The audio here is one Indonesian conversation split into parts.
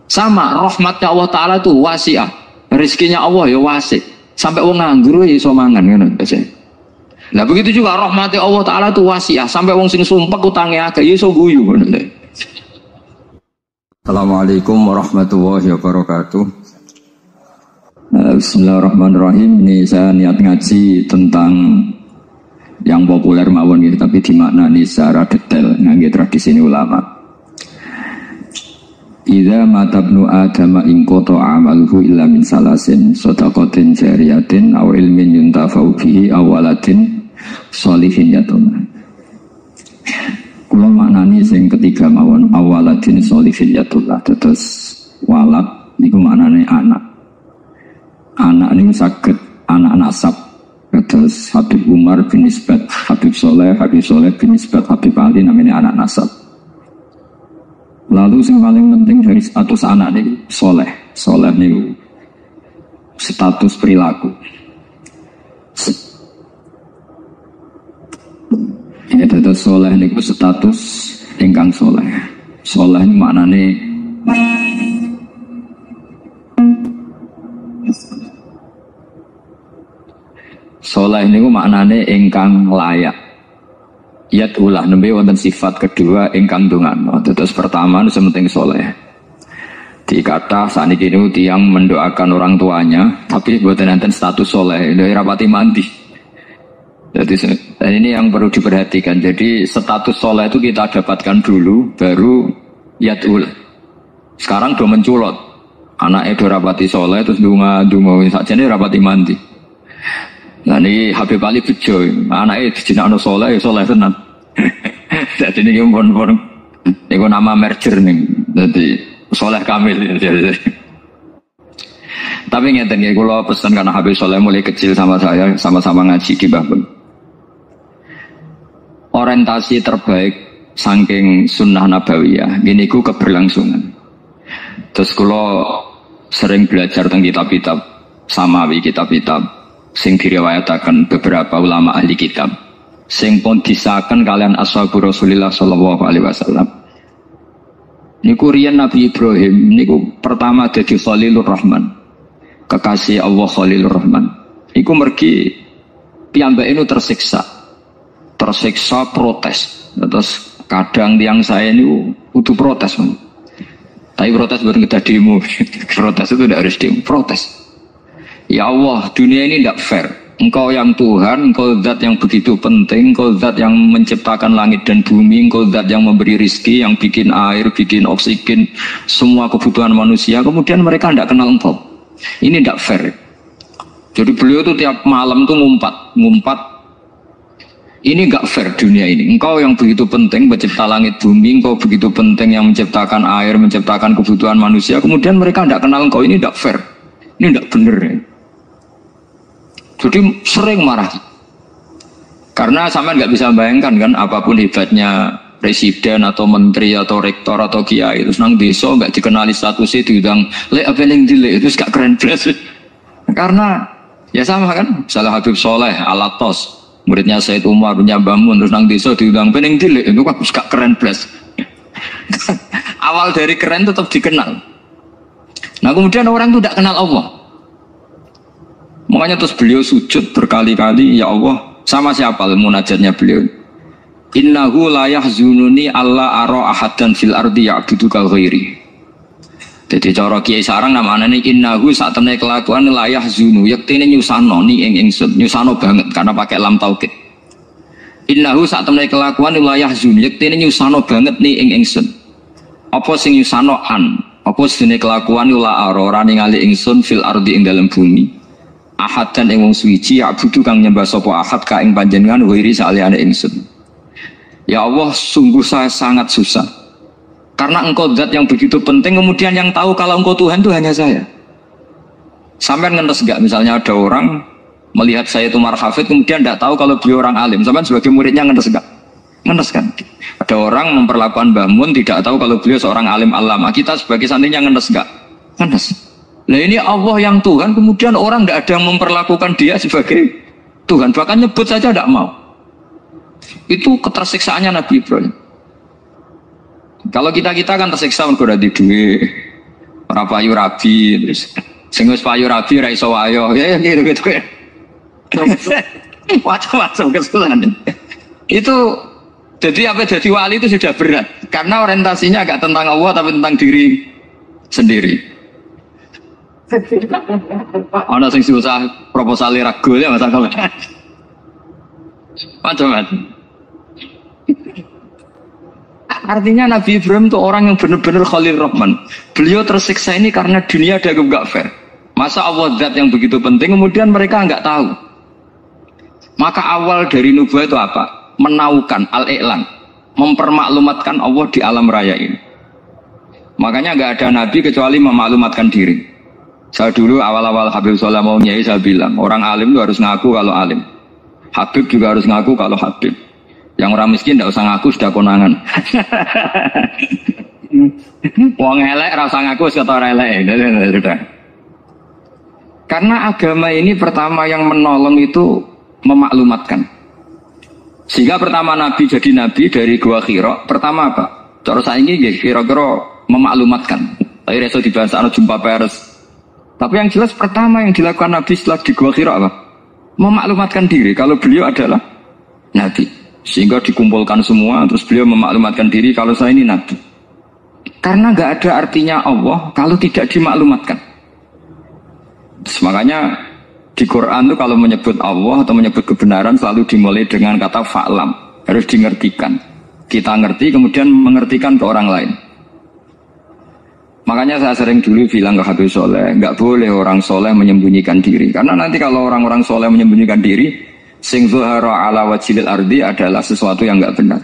Sama rahmatnya Allah Ta'ala itu wasi'ah. Rizkinya Allah ya wasi'. Sampai wong nganggur ya iso mangan ngono biasa. Nah begitu juga rahmatnya Allah Ta'ala itu wasi'ah. Sampai wong sing sumpek utange akeh ya iso guyu ngono. Assalamualaikum warahmatullahi wabarakatuh. Bismillahirrahmanirrahim. Ini saya niat ngaji tentang yang populer mawon gitu, tapi dimaknani secara detail ngangge tradisi ulama. Idza matabnu adama in qata amaluhu illa min salasin shadaqatin jariyatin aw ilmin yuntafa'u bihi aw waladin sholihin yatun. Kula maknani sing ketiga mawon awaladin sholihin yatullah. Terus walad niku maknane anak. Anak niku saged anak nasab. Terus Habib Umar bin Isbat, Habib Soleh bin Isbat, Habib Ali namanya anak nasab. Lalu yang paling penting dari status anak ini soleh ini status perilaku. Ya, terus soleh ini status ingkang soleh. Soleh ini maknanya soleh ini maknanya ingkang layak. Yat ulah nembe wonten sifat kedua ingkang dongan. Terus pertama nu sementing soleh. Dikata saniki niku tiyang mendoakan orang tuanya, tapi mboten enten status soleh, dari rapati mandi. Jadi ini yang perlu diperhatikan. Jadi status soleh itu kita dapatkan dulu, baru yat ulah. Sekarang do menculot. Anaknya do rapati soleh, terus dunga sakjane rapati mandi. Nah ini Habib Ali bejo, anaknya dijinakno soleh, ya soleh tenan. Jadi ini pun nama merger nih, jadi soleh kamil. Tapi ngeten ya, kalau pesan karena Habib Soleh mulai kecil sama saya, sama-sama ngaji di Babel. Orientasi terbaik saking sunnah nabawiyah, gini ku keberlangsungan. Terus kalau sering belajar tentang kitab-kitab samawi, kitab-kitab sing diriwayataken beberapa ulama ahli kitab sing pun disahkan kalian ashabur Rasulillah sallallahu alaihi wasallam. Niku riyen Nabi Ibrahim niku pertama dadi Khalilur Rahman. Kekasih Allah Khalilur Rahman. Iku mergi piyambake nu tersiksa protes. Terus kadang tiang saya niku kudu protes. Tapi protes bukan kita demo. Protes itu tidak harus demo, protes. Ya Allah, dunia ini tidak fair. Engkau yang Tuhan, engkau zat yang begitu penting, engkau zat yang menciptakan langit dan bumi, engkau zat yang memberi rizki, yang bikin air, bikin oksigen, semua kebutuhan manusia. Kemudian mereka tidak kenal engkau. Ini tidak fair. Jadi beliau itu tiap malam tuh ngumpat. Ini nggak fair dunia ini. Engkau yang begitu penting mencipta langit bumi, engkau begitu penting yang menciptakan air, menciptakan kebutuhan manusia. Kemudian mereka tidak kenal engkau. Ini tidak fair. Ini tidak benar. Ya. Jadi sering marah. Karena sampean nggak bisa bayangkan kan apapun hebatnya presiden atau menteri atau rektor atau kiai terus nang desa nggak dikenali statusnya diundang lek apa yang dilek itu gak keren plus. Karena ya sama kan, misalnya Habib Soleh Alatos muridnya Said Umar punya Bamun terus nang desa diundang pening dilek itu kan gak keren plus. Awal dari keren tetap dikenal. Nah kemudian orang itu tidak kenal Allah. Makanya terus beliau sujud berkali-kali, ya Allah, sama siapa munajatnya beliau? Innahu la yahzununi alla ara ahadan fil ardi ya'buduka ghairi. Jadi cara Kiai Sarang namanya ini innahu saat temne kelakuan la yahzunu, yektine nyusano ni ingsun, nyusano banget karena pakai lam taukid. Innahu saat temne kelakuan la yahzunu, yektine nyusano banget ni ingsun. Apa sing nyusano an? Apa sing kelakuan la ara ora ningali ingsun fil ardi ing dalam bumi. Ahad dan ing wong suci ya budu kang nyembah sapa ahad ka ing panjenengan wiri saliyane ingsun. Ya Allah, sungguh saya sangat susah. Karena engkau zat yang begitu penting, kemudian yang tahu kalau engkau Tuhan itu hanya saya. Sampai ngenes enggak misalnya ada orang melihat saya itu marhafid kemudian tidak tahu kalau beliau orang alim. Sampai sebagai muridnya ngenes enggak? Ngenes kan? Ada orang memperlakukan Mbah Mun tidak tahu kalau beliau seorang alim alama. Kita sebagai santrinya ngenes enggak? Ngenes. Nah ini Allah yang Tuhan, kemudian orang tidak ada yang memperlakukan dia sebagai Tuhan, bahkan nyebut saja tidak mau. Itu ketersiksaannya Nabi Ibrahim. Kalau kita kan tersiksa mengkurati duit, ora payu rabi terus sing wis payu rabi ra iso wayo. Ya gitu. Macam-macam kesalahan. Itu jadi apa jadi wali itu sudah berat karena orientasinya agak tentang Allah tapi tentang diri sendiri. Ana sing susah proposal ragu ya masalah. Macam-macam. Artinya Nabi Ibrahim itu orang yang benar-benar Khalil Rahman. Beliau tersiksa ini karena dunia dianggap gak fair. Masa Allah zat yang begitu penting kemudian mereka nggak tahu. Maka awal dari nubuah itu apa? Menaukan al-i'lan, mempermaklumatkan Allah di alam raya ini. Makanya nggak ada nabi kecuali memaklumatkan diri. Saya dulu awal-awal Habib Soleh mau nyai saya bilang orang alim itu harus ngaku kalau alim. Habib juga harus ngaku kalau Habib. Yang orang miskin tidak usah ngaku sudah konangan. Wong elek rasa ngaku kata elek. Sudah. Karena agama ini pertama yang menolong itu memaklumatkan. Sehingga pertama Nabi jadi Nabi dari Gua Hira. Pertama apa? Cara saiki nggih kira-kira memaklumatkan. Tapi reso dibahas ana jumpa pers. Tapi yang jelas pertama yang dilakukan Nabi setelah di Gua Hira apa? Memaklumatkan diri kalau beliau adalah Nabi. Sehingga dikumpulkan semua, terus beliau memaklumatkan diri kalau saya ini Nabi. Karena nggak ada artinya Allah kalau tidak dimaklumatkan. Terus makanya di Quran itu kalau menyebut Allah atau menyebut kebenaran selalu dimulai dengan kata fa'lam. Harus dimengertikan. Kita ngerti kemudian mengertikan ke orang lain. Makanya saya sering dulu bilang ke Habib Soleh, nggak boleh orang soleh menyembunyikan diri. Karena nanti kalau orang-orang soleh menyembunyikan diri, sing zuhara ala wajhil ardi adalah sesuatu yang nggak benar.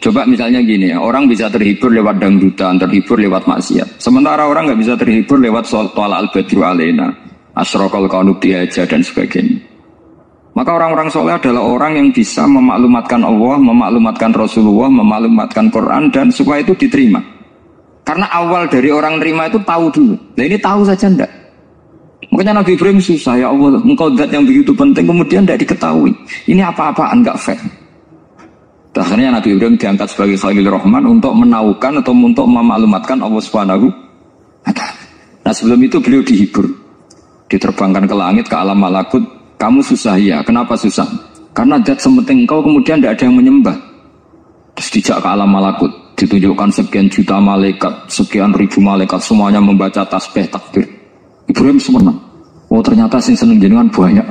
Coba misalnya gini ya, orang bisa terhibur lewat dangdutan, terhibur lewat maksiat. Sementara orang nggak bisa terhibur lewat tolak al-badru alaina, asyraqal qanub dihaja dan sebagainya. Maka orang-orang soleh adalah orang yang bisa memaklumatkan Allah, memaklumatkan Rasulullah, memaklumatkan Quran dan supaya itu diterima. Karena awal dari orang terima itu tahu dulu. Nah ini tahu saja enggak. Makanya Nabi Ibrahim susah, ya Allah, engkau zat yang begitu penting kemudian tidak diketahui. Ini apa-apaan enggak fair. Akhirnya Nabi Ibrahim diangkat sebagai Khalil Rahman untuk menaukan atau untuk memaklumatkan Allah Subhanahu wa ta'ala. Nah sebelum itu beliau dihibur. Diterbangkan ke langit, ke alam malakut. Kamu susah ya, kenapa susah? Karena zat sementing engkau kemudian tidak ada yang menyembah. Terus dijak ke alam malakut. Ditunjukkan sekian juta malaikat, sekian ribu malaikat, semuanya membaca tasbih takbir. Ibrahim senang. Oh ternyata sing seneng jenengan banyak.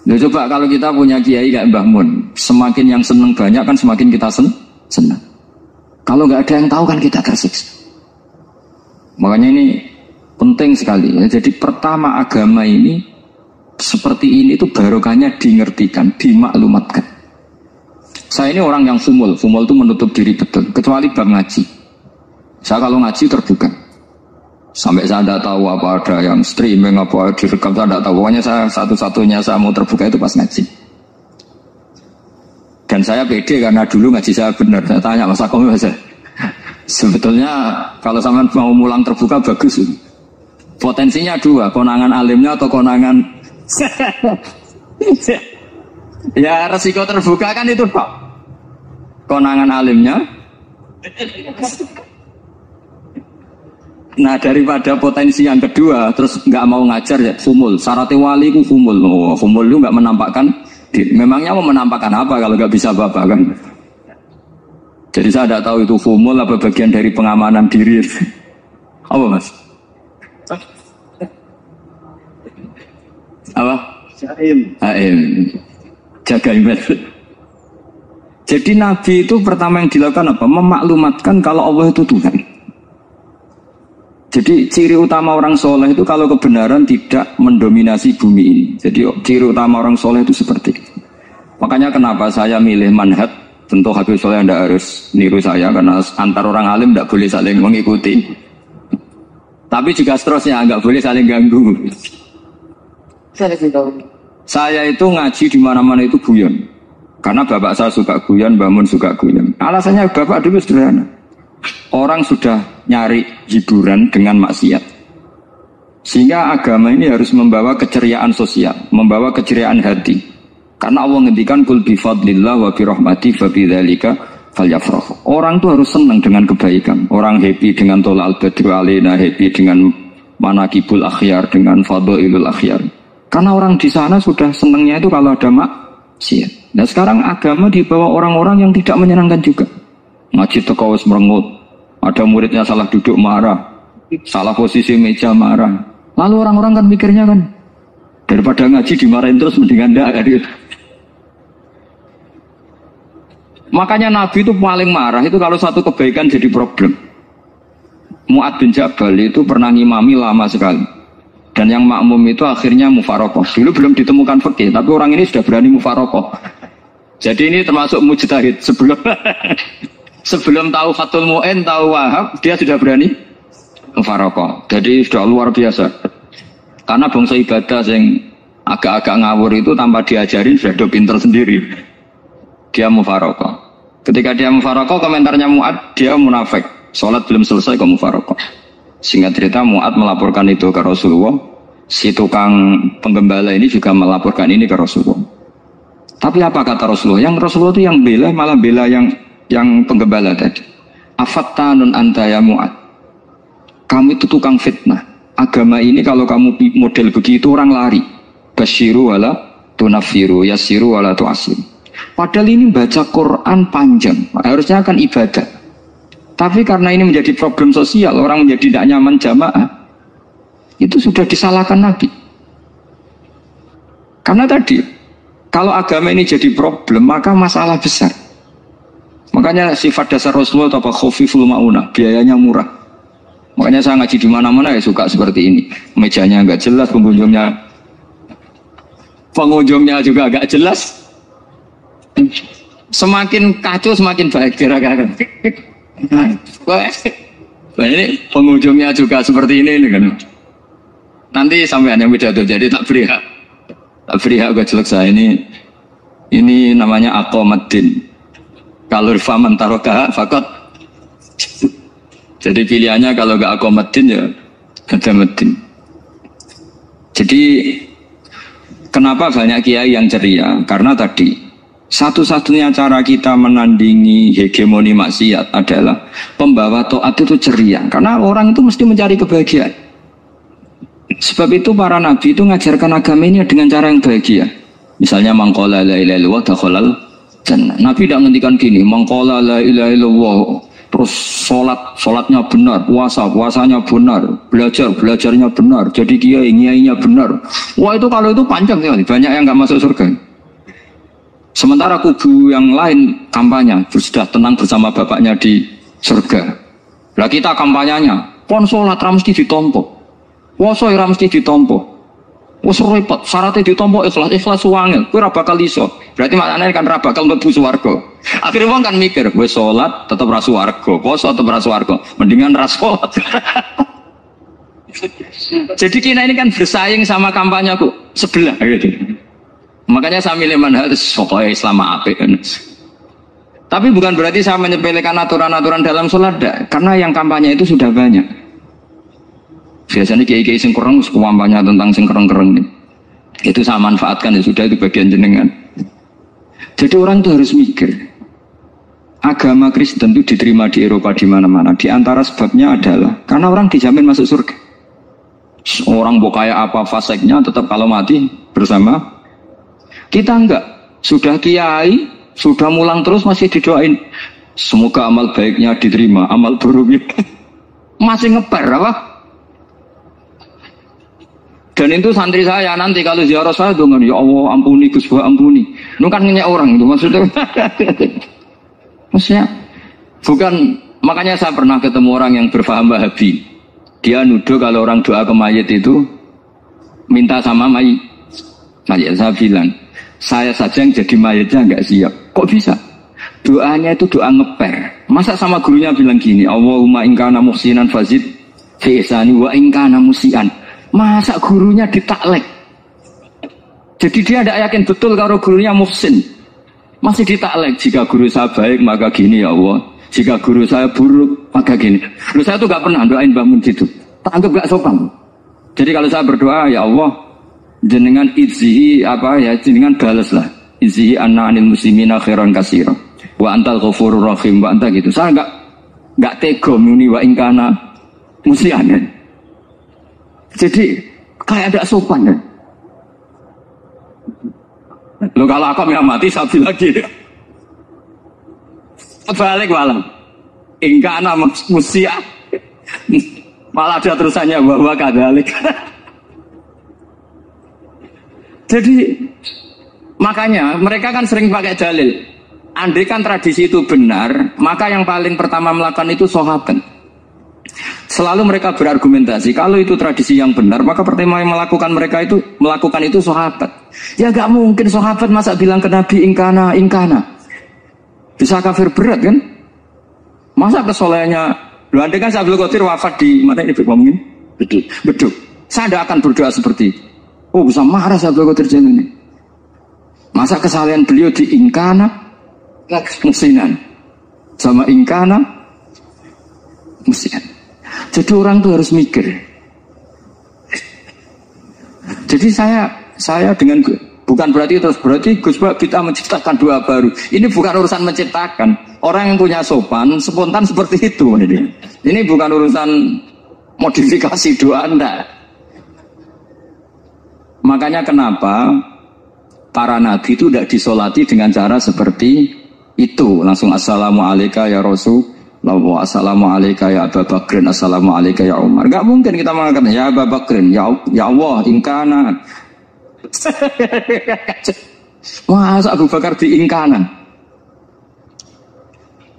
Ya coba kalau kita punya kiai kayak Mbah Mun, semakin yang seneng banyak kan semakin kita senang. Kalau nggak ada yang tahu kan kita tersiksa. Makanya ini penting sekali. Ya. Jadi pertama agama ini seperti ini itu barokahnya dingertikan, dimaklumatkan. Saya ini orang yang fumul itu menutup diri betul, kecuali bab ngaji. Saya kalau ngaji terbuka. Sampai saya tidak tahu apa ada yang streaming, apa direkam, saya tidak tahu. Pokoknya saya satu-satunya saya mau terbuka itu pas ngaji. Dan saya pede karena dulu ngaji saya benar. Saya tanya Mas Akom, sebetulnya kalau sama mau mulang terbuka bagus. Potensinya dua, konangan alimnya atau konangan... Ya resiko terbuka kan itu Pak. Konangan alimnya. Nah daripada potensi yang kedua terus nggak mau ngajar ya fumul. Syaratnya wali itu fumul. Oh, fumul itu nggak menampakkan diri. Memangnya mau menampakkan apa kalau nggak bisa apa-apa kan? Jadi saya tidak tahu itu fumul apa bagian dari pengamanan diri. Apa Mas? Apa? Aim. Jaga iman. Jadi Nabi itu pertama yang dilakukan apa? Memaklumatkan kalau Allah itu Tuhan. Jadi ciri utama orang soleh itu kalau kebenaran tidak mendominasi bumi ini. Jadi ciri utama orang soleh itu seperti itu. Makanya kenapa saya milih manhaj. Tentu Habib Soleh tidak harus niru saya karena antar orang alim tidak boleh saling mengikuti. Tapi juga seterusnya nggak boleh saling ganggu. Saya itu ngaji di mana-mana itu guyon. Karena bapak saya suka guyon, Mbak Mun suka guyon. Alasannya bapak dulu sederhana. Orang sudah nyari hiburan dengan maksiat. Sehingga agama ini harus membawa keceriaan sosial, membawa keceriaan hati. Karena Allah ngendikan kul bi fadlillah wa bi rahmati fa bidzalika falyafrahu. Orang tuh harus senang dengan kebaikan. Orang happy dengan tolal badru alaina, happy dengan manakibul akhyar, dengan fadhailul akhyar. Karena orang di sana sudah senangnya itu kalau ada maksiat. Nah sekarang agama dibawa orang-orang yang tidak menyenangkan juga. Ngaji teko wis merengut. Ada muridnya salah duduk marah, salah posisi meja marah. Lalu orang-orang kan mikirnya kan, daripada ngaji dimarahin terus mendingan ndak kan gitu. Makanya Nabi itu paling marah itu kalau satu kebaikan jadi problem. Mu'ad bin Jabal itu pernah ngimami lama sekali. Dan yang makmum itu akhirnya mufarokoh. Dulu belum ditemukan fikih, tapi orang ini sudah berani mufarokoh. Jadi ini termasuk mujtahid. Sebelum tahu Fathul Mu'in, tahu Wahab, dia sudah berani mufarokoh. Jadi sudah luar biasa. Karena bangsa ibadah yang agak-agak ngawur itu tanpa diajarin sudah pinter sendiri. Dia mufarokoh. Ketika dia mufarokoh, komentarnya Mu'ad, dia munafik. Sholat belum selesai kok mufarokoh. Singkat cerita Mu'ad melaporkan itu ke Rasulullah. Si tukang penggembala ini juga melaporkan ini ke Rasulullah. Tapi apa kata Rasulullah? Yang Rasulullah itu yang bela, malah bela yang penggembala tadi. Afattanun anta ya Mu'ad. Kamu itu tukang fitnah. Agama ini kalau kamu model begitu orang lari. Basyiru wala tunafiru, yasiru wala tu'asiru. Padahal ini baca Quran panjang, harusnya kan ibadah. Tapi karena ini menjadi problem sosial, orang menjadi tidak nyaman jamaah, itu sudah disalahkan Nabi. Karena tadi, kalau agama ini jadi problem, maka masalah besar. Makanya sifat dasar Rasulullah apa khufiful ma'unah, biayanya murah. Makanya saya ngaji di mana-mana ya suka seperti ini. Mejanya enggak jelas, pengunjungnya juga enggak jelas. Semakin kacau semakin baik kira-kira. Nah, ini pengunjungnya juga seperti ini kan. Nanti sampai yang beda tuh, jadi tak beri hak gue selesai ini namanya aqomaddin. Kalau faman taroka fakot. Jadi pilihannya kalau gak aqomaddin ya ada medin. Jadi kenapa banyak kiai yang ceria? Karena tadi satu-satunya cara kita menandingi hegemoni maksiat adalah pembawa taat itu ceria. Karena orang itu mesti mencari kebahagiaan. Sebab itu para nabi itu mengajarkan agama ini dengan cara yang bahagia. Misalnya mangqala la ilaha illallah dakhalal jannah. Nabi tidak menghentikan gini, mangqala la ilaha illallah terus sholatnya benar, puasanya benar, belajarnya benar, jadi kiainya benar. Wah itu kalau itu panjang sekali, banyak yang nggak masuk surga. Sementara kubu yang lain kampanye sudah tenang bersama bapaknya di surga. Lah kita kampanyenya pon sholat mesti ditompo, puasa mesti ditompo, wes repot syaratnya ditompo ikhlas wangel, kowe ora bakal iso. Berarti maknanya kan ora bakal mlebu swarga. Akhirnya wong kan mikir, wes sholat tetap ra swarga, puasa tetap ra swarga, mendingan ra sholat. Jadi kita ini kan bersaing sama kampanyeku sebelah gitu. Makanya saya milih manhaj pokoknya Islam apik kan. Tapi bukan berarti saya menyepelekan aturan-aturan dalam sholat, karena yang kampanye itu sudah banyak. Biasanya kiai-kiai sing kurang kampanye tentang sing kereng-kereng itu saya manfaatkan ya sudah, itu bagian jenengan. Jadi orang itu harus mikir. Agama Kristen itu diterima di Eropa di mana-mana. Di antara sebabnya adalah karena orang dijamin masuk surga. Orang mau kayak apa faseknya tetap kalau mati bersama. Kita enggak, sudah kiai, sudah mulang terus masih didoain. Semoga amal baiknya diterima, amal buruknya masih ngebar apa? Dan itu santri saya nanti kalau ziarah saya dengan ya Allah ampuni Gus ampuni. Itu kan ngenyek orang itu maksudnya. Maksudnya bukan, makanya saya pernah ketemu orang yang berfaham Wahabi. Dia nuduh kalau orang doa ke mayit itu minta sama mayit. Saya bilang, saya saja yang jadi mayatnya nggak siap. Kok bisa? Doanya itu doa ngeper. Masa sama gurunya bilang gini, Allahumma ingkana muhsinan fazid fi ihsani wa ingkana musian. Masa gurunya ditaklek? Jadi dia tidak yakin betul kalau gurunya muhsin. Masih ditaklek. Jika guru saya baik maka gini ya Allah. Jika guru saya buruk maka gini. Guru saya tuh nggak pernah doain bangun gitu. Tak anggap nggak sopan. Jadi kalau saya berdoa ya Allah, jenengan izhi apa ya, jenengan balaslah izhi anna anil muslimina khairan katsira. Wa antal ghafurur rahim, wa anta gitu. Saya enggak tega muni wa ingkana musian. Jadi kayak ada sopan ya. Lo kalau aku yang mati sapi lagi ya. Balik malam. Ingkana musia. Malah ada terusannya bahwa kadalik. Jadi makanya mereka kan sering pakai dalil. Andai kan tradisi itu benar, maka yang paling pertama melakukan itu sahabat. Selalu mereka berargumentasi, kalau itu tradisi yang benar, maka pertama yang melakukan itu sahabat. Ya gak mungkin sahabat masa bilang ke Nabi ingkana. Bisa kafir berat kan? Masa kesolehannya, lu andai kan Abdul Qadir wafat di mana ini ngomongin? Beduk. Saya tidak akan berdoa seperti itu. Oh bisa marah Abdul Qadir ini. Masa kesalahan beliau di ingkana musinan sama ingkana musinan. Jadi orang tuh harus mikir. Jadi saya dengan bukan berarti Gus Bak kita menciptakan doa baru. Ini bukan urusan menciptakan. Orang yang punya sopan spontan seperti itu. Ini bukan urusan modifikasi doa Anda. Makanya kenapa para nabi itu tidak disolati dengan cara seperti itu. Langsung assalamualaikum ya Rasul. Assalamualaikum ya Abu Bakrin, assalamualaikum ya Umar. Gak mungkin kita mengatakan ya Abu Bakrin, ya Allah, ingkana. Masa Abu Bakar di ingkanan?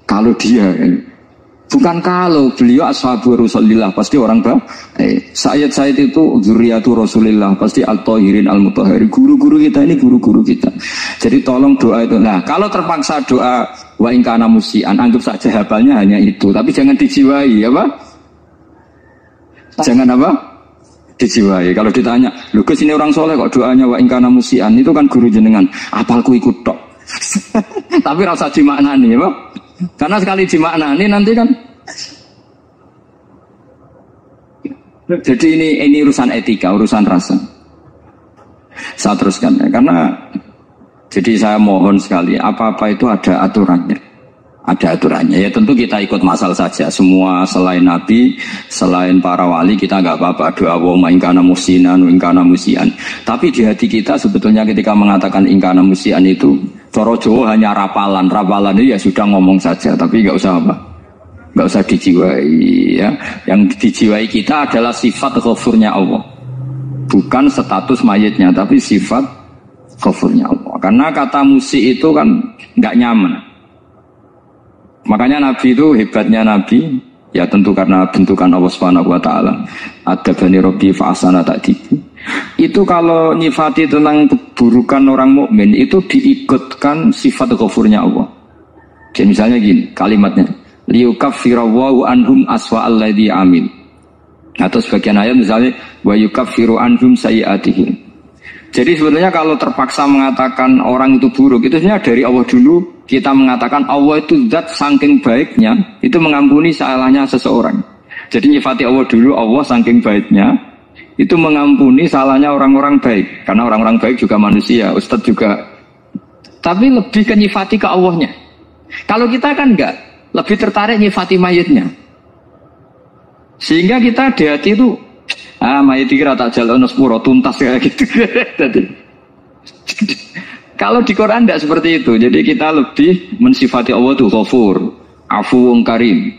Kalau dia, bukan kalau beliau ashabu Rasulillah, pasti orang Sayyid itu zuriyatu Rasulillah, pasti al-tahirin al-mutahhirin. Guru-guru kita ini guru-guru kita. Jadi tolong doa itu. Nah, kalau terpaksa doa wa ingkana musian, anggap saja hafalnya hanya itu, tapi jangan dijiwai, apa? Jangan apa? Dijiwai. Kalau ditanya, "Lho Gus ini orang soleh kok doanya wa ingkana musian?" Itu kan guru jenengan, apalku ikut tok. Tapi rasa dimaknani, apa? Karena sekali dimaknani nanti kan. Jadi ini urusan etika, urusan rasa. Saya teruskan ya, karena jadi saya mohon sekali, apa-apa itu ada aturannya. Ada aturannya. Ya tentu kita ikut masal saja. Semua selain Nabi, selain para wali, kita nggak apa-apa. Doa wa ingkana musinan, ingkana musian. Tapi di hati kita sebetulnya ketika mengatakan ingkana musian itu, Coro Jawa hanya rapalan. Rapalan itu ya sudah ngomong saja, tapi nggak usah apa. Nggak usah dijiwai. Ya. Yang dijiwai kita adalah sifat ghafurnya Allah. Bukan status mayitnya, tapi sifat ghafurnya Allah. Karena kata musi itu kan nggak nyaman. Makanya Nabi itu hebatnya Nabi, ya tentu karena bentukan Allah Subhanahu wa taala. Adabani Rabbi fa ahsana ta'dibi. Itu kalau nyifati tentang keburukan orang mukmin itu diikutkan sifat ghafurnya Allah. Jadi misalnya gini, kalimatnya liyukaffirawau anhum aswa alladhi amin. Atau sebagian ayat misalnya wa yukaffiru anhum sayyi'atihim. Jadi sebenarnya kalau terpaksa mengatakan orang itu buruk, itu sebenarnya dari Allah dulu kita mengatakan Allah itu zat saking baiknya, itu mengampuni salahnya seseorang. Jadi nyifati Allah dulu, Allah saking baiknya, itu mengampuni salahnya orang-orang baik. Karena orang-orang baik juga manusia, Ustadz juga. Tapi lebih ke nyifati ke Allahnya. Kalau kita kan enggak, lebih tertarik nyifati mayitnya. Sehingga kita di hati itu mayit kira tak jalan sepuro tuntas kayak gitu. Kalau di Quran tidak seperti itu. Jadi kita lebih mensifati Allah itu Ghafur, Afuwun Karim.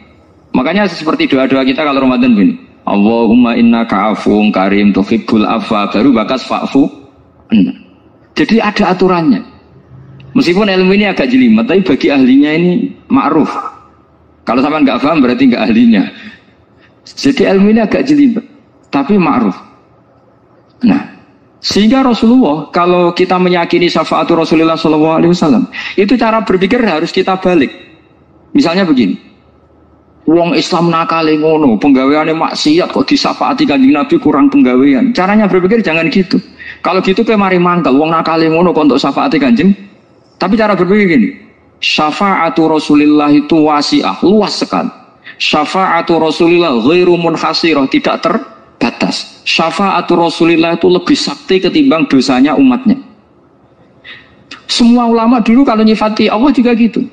Makanya seperti doa-doa kita kalau Ramadan begini, Allahumma innaka afuwun karim tuhibbul afwa, baru bakas fa'fu. Jadi ada aturannya. Meskipun ilmu ini agak jelimet, tapi bagi ahlinya ini ma'ruf. Kalau sampean nggak paham berarti nggak ahlinya. Jadi ilmu ini agak jelimet, tapi ma'ruf. Nah, sehingga Rasulullah kalau kita meyakini syafaatul Rasulullah SAW, itu cara berpikir harus kita balik. Misalnya begini, wong Islam nakale ngono, penggaweane maksiat kok disafaati Kanjeng Nabi kurang penggawean. Caranya berpikir jangan gitu. Kalau gitu kayak mari mangkel, wong nakale ngono kok untuk syafaati Kanjeng. Tapi cara berpikir gini, syafaatul Rasulullah itu wasi'ah, luas sekali. Syafaatul Rasulullah ghairu munhasirah, tidak terbatas. Syafaatul Rasulullah itu lebih sakti ketimbang dosanya umatnya. Semua ulama dulu kalau nyifati Allah juga gitu.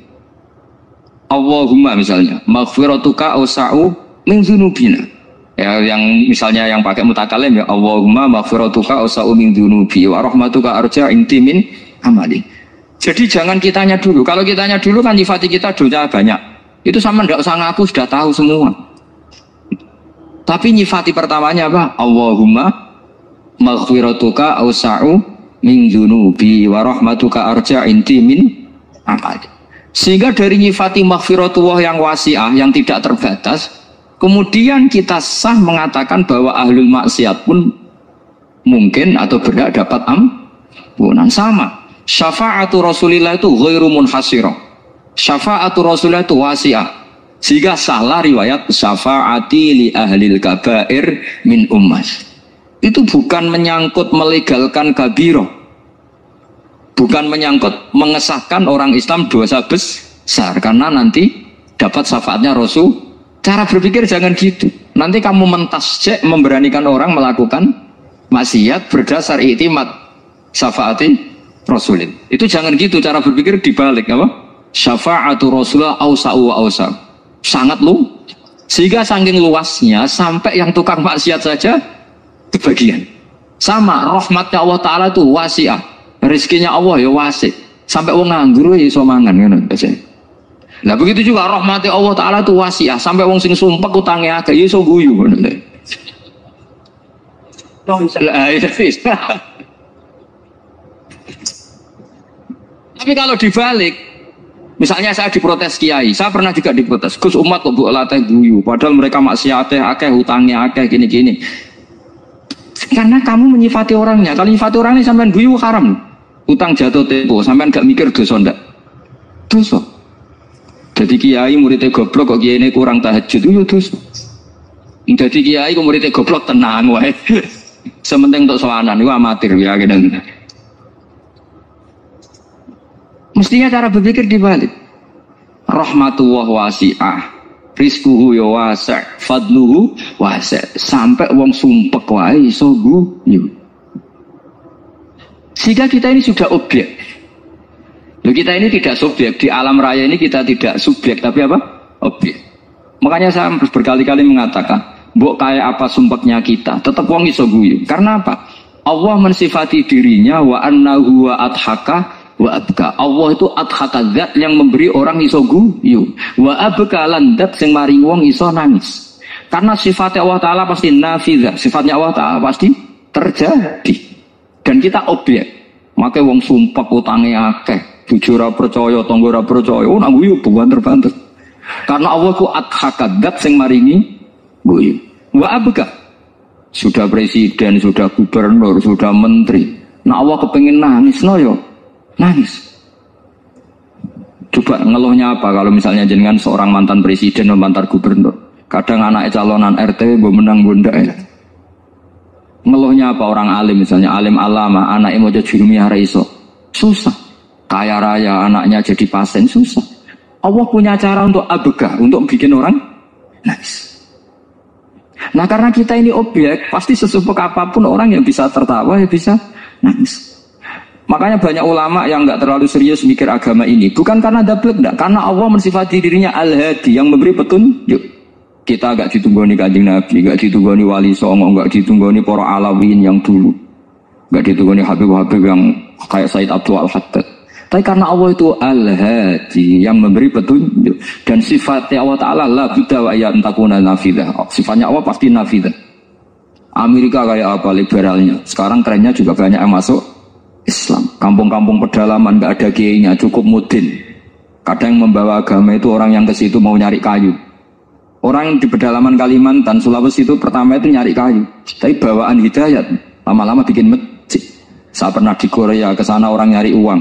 Allahumma misalnya, maghfiratuka ausa'u min dzunubina. Ya, yang misalnya yang pakai mutakalim ya, Allahumma maghfiratuka ausa'u min dzunubi wa rahmatuka arja inti min amali. Jadi jangan kitanya dulu. Kalau kitanya dulu kan nyifati kita dosa banyak. Itu sama ndak usah ngaku, sudah tahu semua. Tapi nyifati pertamanya apa? Allahumma maghfiratuka ausa'u min dzunubi wa rahmatuka arja inti min amali. Sehingga dari nyifati maghfiratullah yang wasi'ah, yang tidak terbatas, kemudian kita sah mengatakan bahwa ahlul maksiat pun mungkin atau berhak dapat ampunan. Sama, syafa'atu Rasulillah itu ghairu munhasirah. Syafa'atu Rasulillah itu wasi'ah. Sehingga salah riwayat syafa'ati li ahlil kabair min ummas. Itu bukan menyangkut melegalkan kabirah, bukan menyangkut mengesahkan orang Islam dosa besar, karena nanti dapat syafaatnya Rasul. Cara berpikir jangan gitu. Nanti kamu mentasjek, memberanikan orang melakukan maksiat berdasar iktimat syafaati Rasulin. Itu jangan gitu cara berpikir, dibalik apa? Syafa'atu Rasulullah ausa'u wa ausa'u. Sangat lu. Sehingga saking luasnya sampai yang tukang maksiat saja kebagian. Sama rahmatnya Allah Ta'ala itu wasi'ah. Rizkinya Allah ya wasik, sampai wong nganggur ya iso mangan ngono aja. Nah begitu juga rahmati Allah Ta'ala itu wasiah, sampai wong sing sumpek utange akeh ya iso guyu ngono lho. Tapi kalau dibalik, misalnya saya diprotes kiai, saya pernah juga diprotes, Gus umat kok mbok latih guyu, padahal mereka maksiate akeh, utangnya akeh, gini-gini. Karena kamu menyifati orangnya. Kalau menyifati orangnya sampean guyu haram. Utang jatuh tempo, sampean gak mikir dosa ndak? Dosa. Jadi kiai muridnya goblok kok kiai ini kurang tahajud itu dosa. Jadi kiai kok muridnya goblok tenang wae. Sementing untuk sowanan itu amatir ya gitu. Mestinya cara berpikir dibalik. Rahmatullah wasi'ah, rizquhu ya wasi', fadluhu wasi'. Sampai wong sumpek wae iso guyu. Sehingga kita ini sudah objek. Loh, kita ini tidak subjek. Di alam raya ini kita tidak subjek, tapi apa? Objek. Makanya saya berkali-kali mengatakan, mbok kayak apa sumpeknya kita, tetap wong iso guyu. Karena apa? Allah mensifati dirinya wa annahu wa adhaka wa abka. Allah itu adhaka, zat yang memberi orang iso guyu. Wa abka lan zat sing maring wong iso nangis. Karena sifatnya Allah Ta'ala pasti nafidzah. Sifatnya Allah Ta'ala pasti terjadi. Dan kita objek. Makanya wong sumpek utange akeh, bojo ora percaya, tangga ora percaya, nak guyu banter-banter. Karena Allah ku adhakadat sing maringi guyu. Wa abka. Sudah presiden, sudah gubernur, sudah menteri. Nah Allah kepengin nangis no yo. Nangis. Coba ngeluhnya apa kalau misalnya jenengan seorang mantan presiden atau mantan gubernur. Kadang anak calonan RT mbok menang bunda ya. Ngeluhnya apa orang alim, misalnya alim alama, anaknya mau jadi jurumiah iso, susah. Kaya raya anaknya jadi pasien, susah. Allah punya cara untuk abegah, untuk bikin orang nangis. Nah karena kita ini objek, pasti sesumpek apapun orang yang bisa tertawa, ya bisa nangis. Makanya banyak ulama yang nggak terlalu serius mikir agama ini, bukan karena dablek, enggak, karena Allah mensifati dirinya Al-Hadi, yang memberi petunjuk. Kita gak ditunggoni Kanjeng Nabi, gak ditunggoni Wali Songo, gak ditunggoni para Alawin yang dulu, gak ditunggoni Habib-Habib yang kayak Said Abdul Al-Haddad. Tapi karena Allah itu Al-Hadi, yang memberi petunjuk. Dan sifatnya Allah Ta'ala la budda wa ayat takuna nafidah. Sifatnya Allah pasti nafidah. Amerika kayak apa liberalnya, sekarang kerennya juga banyak yang masuk Islam. Kampung-kampung pedalaman gak ada kiainya, cukup mudin. Kadang yang membawa agama itu orang yang ke situ mau nyari kayu. Orang di pedalaman Kalimantan, Sulawesi itu pertama itu nyari kayu, tapi bawaan hidayat, lama-lama bikin masjid. Saya pernah di Korea, ke sana orang nyari uang,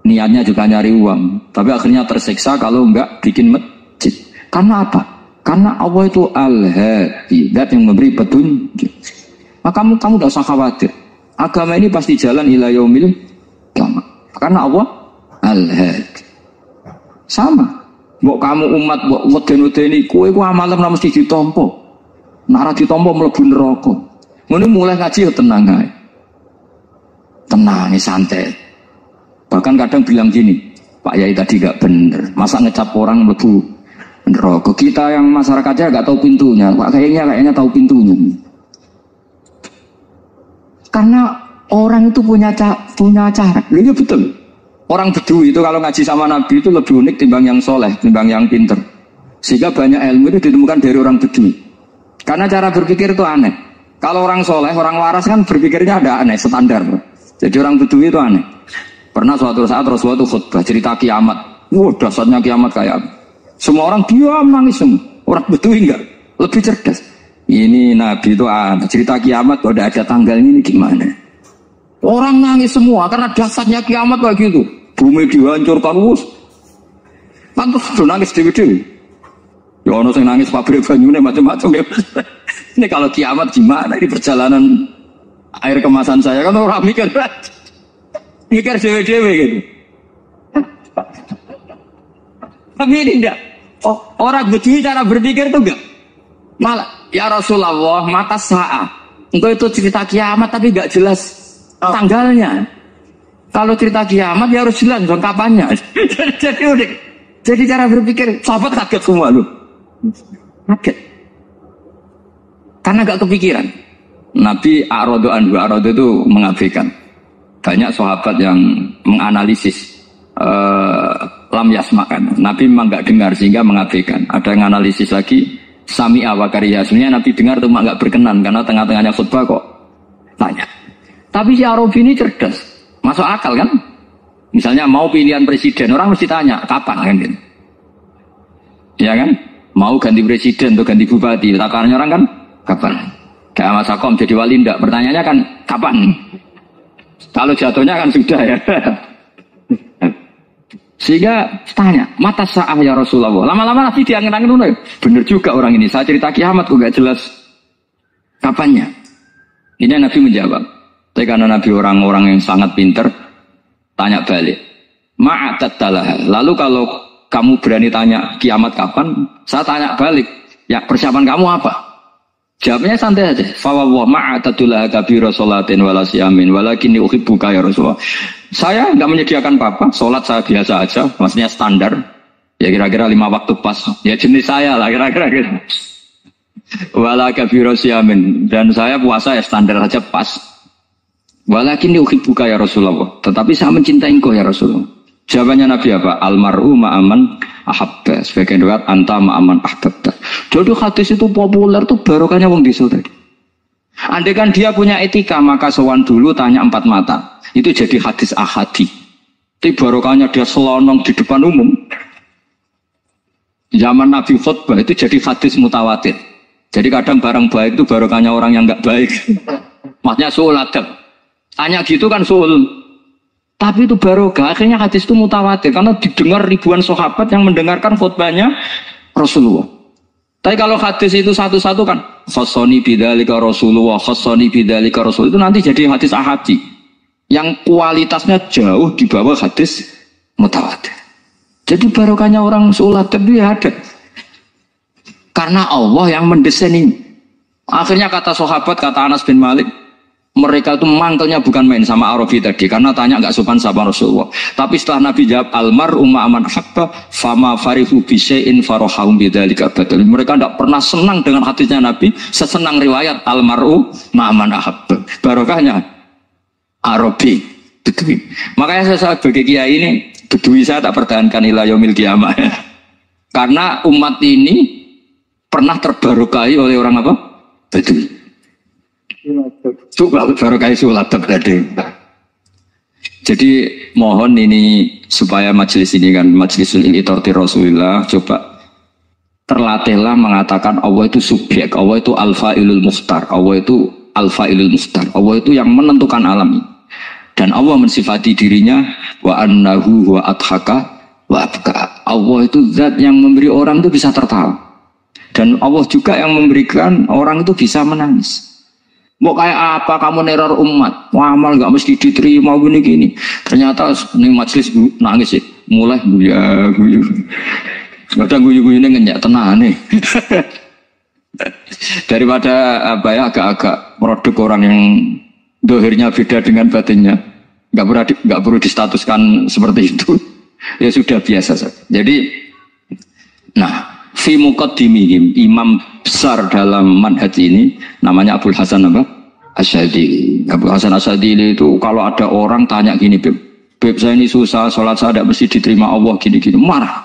niatnya juga nyari uang, tapi akhirnya tersiksa kalau enggak bikin masjid. Karena apa? Karena Allah itu Al-Hadi, zat yang memberi petunjuk. Maka kamu tidak usah khawatir. Agama ini pasti jalan ila yaumil qiyamah. Karena Allah Al-Hadi. Sama. Mbok kamu umat mbok weden-wedeni kowe ku amalan ora mesti ditampa. Nek ora ditampa mlebu neraka. Ngono mulai ngaji ya tenang ae. Tenang, santai. Bahkan kadang bilang gini, Pak Yai tadi gak bener. Masa ngecap orang mlebu neraka? Kita yang masyarakatnya gak tahu pintunya. Pak kayaknya tahu pintunya. Karena orang itu punya cara. Iya betul. Orang Bedui itu kalau ngaji sama Nabi itu lebih unik timbang yang soleh, timbang yang pinter. Sehingga banyak ilmu itu ditemukan dari orang Bedui. Karena cara berpikir itu aneh. Kalau orang soleh, orang waras kan berpikirnya ada aneh, standar. Jadi orang Bedui itu aneh. Pernah suatu saat Rasulullah itu khutbah cerita kiamat. Wah, dasarnya kiamat kayak apa? Semua orang diam nangis semua. Orang Bedui enggak, lebih cerdas. Ini Nabi itu cerita kiamat kalau ada tanggalnya ini gimana? Orang nangis semua karena dasarnya kiamat kayak gitu. Bumi dihancurkan terus. Pantas sudah nangis dewi-dewi. Ya ono sing nangis pabrik banyune macam-macam ya. Ini kalau kiamat gimana ini perjalanan air kemasan saya kan orang mikir. Mikir dewe-dewe gitu. Tapi ini enggak. Orang Bedui cara berpikir itu enggak. Malah, ya Rasulullah, mata saat. Engkau itu cerita kiamat tapi enggak jelas tanggalnya. Kalau cerita kiamat ya harus jelas dong kapannya. Jadi unik. Jadi cara berpikir, sahabat kaget semua loh. Kaget. Karena enggak kepikiran. Nabi A'radu itu mengabaikan. Banyak sahabat yang menganalisis lam yasma'kan. Nabi memang enggak dengar sehingga mengabaikan. Ada yang analisis lagi sami'a wa kariha. Sebenarnya Nabi dengar cuma enggak berkenan karena tengah-tengahnya khutbah kok tanya. Tapi si Arabi ini cerdas. Masuk akal kan? Misalnya mau pilihan presiden, orang mesti tanya kapan kan gitu. Ya kan? Mau ganti presiden atau ganti bupati, takarannya orang kan kapan? Kayak Mas Akom jadi wali enggak? Pertanyaannya kan kapan? Kalau jatuhnya kan sudah ya. Sehingga tanya, mata sa'ah ya Rasulullah. Lama-lama Nabi diangin-angin dulu. Bener juga orang ini. Saya cerita kiamat kok gak jelas kapannya. Ini Nabi menjawab. Tapi karena Nabi orang-orang yang sangat pinter, tanya balik. Ma'atatalah. Lalu kalau kamu berani tanya kiamat kapan, saya tanya balik. Ya persiapan kamu apa? Jawabnya santai aja. Fawwah ma'atatulah kabira sholatin wala siyamin walakinni uhibbuka ya Rasulullah. Saya enggak menyediakan apa-apa, salat saya biasa aja, maksudnya standar. Ya kira-kira 5 waktu pas. Ya jenis saya lah kira-kira gitu. Wala kabira siyamin dan saya puasa ya standar aja pas. Walakinni uhibbuka ya Rasulullah. Tetapi saya mencintai engkau ya Rasulullah. Jawabannya Nabi apa? Almar'u ma'aman ahabba. Sebagian riwayat anta ma'aman ahbabta. Jadi hadis itu populer tuh barokahnya wong desa tadi. Andai kan dia punya etika maka sowan dulu tanya 4 mata. Itu jadi hadis ahadi. Tapi barokahnya dia selonong di depan umum. Zaman Nabi khutbah itu jadi hadis mutawatir. Jadi kadang barang baik itu barokahnya orang yang enggak baik. Maksudnya suul adab. Tanya gitu kan suul. Tapi itu barokah, akhirnya hadis itu mutawatir karena didengar ribuan sahabat yang mendengarkan khutbahnya Rasulullah. Tapi kalau hadis itu satu-satu kan khassani bidzalika Rasulullah, khassani bidzalika Rasul itu nanti jadi hadis ahadi yang kualitasnya jauh di bawah hadis mutawatir. Jadi barokahnya orang sholat itu ya ada. Karena Allah yang mendesain ini. Akhirnya kata sahabat, kata Anas bin Malik, mereka itu mangkelnya bukan main sama Arabi tadi karena tanya enggak sopan sama Rasulullah. Tapi setelah Nabi jawab almar'u ma'aman habba fama farihu bi syai'in farahum bidzalika badal. Mereka enggak pernah senang dengan hadisnya Nabi sesenang riwayat almar'u ma'aman habba. Barokahnya Arabi Bedui. Makanya saya sebagai kiai ini Bedui saya tak pertahankan ila yaumil qiyamah. Karena umat ini pernah terbarokai oleh orang apa? Bedui. Coba baru kayak sholat tadi. Jadi mohon ini supaya majelis ini kan majlisul iltorti Rasulullah coba terlatihlah mengatakan Allah itu subjek, Allah itu al-fa'ilul mukhtar, Allah itu al-fa'ilul mukhtar, Allah itu yang menentukan alam ini. Dan Allah mensifati dirinya wa annahu wa adhaka wa abka. Allah itu zat yang memberi orang itu bisa tertawa. Dan Allah juga yang memberikan orang itu bisa menangis. Mau kayak apa kamu neror umat? Amal nggak mesti diterima gini-gini. Ternyata ini majelis nangis sih. Mulai guyu. Kadang guyu-guyu ini ngenyak tenang nih. Daripada apa ya agak-agak produk orang yang dohirnya beda dengan batinnya. Nggak perlu distatuskan seperti itu. Ya sudah biasa saja. Jadi, nah, fi muqaddimihim, imam besar dalam manhaj ini namanya Abul Hasan apa? Asyadili. Abul Hasan Asyadili itu kalau ada orang tanya gini, Beb saya ini susah, sholat saya tidak mesti diterima Allah gini-gini, marah.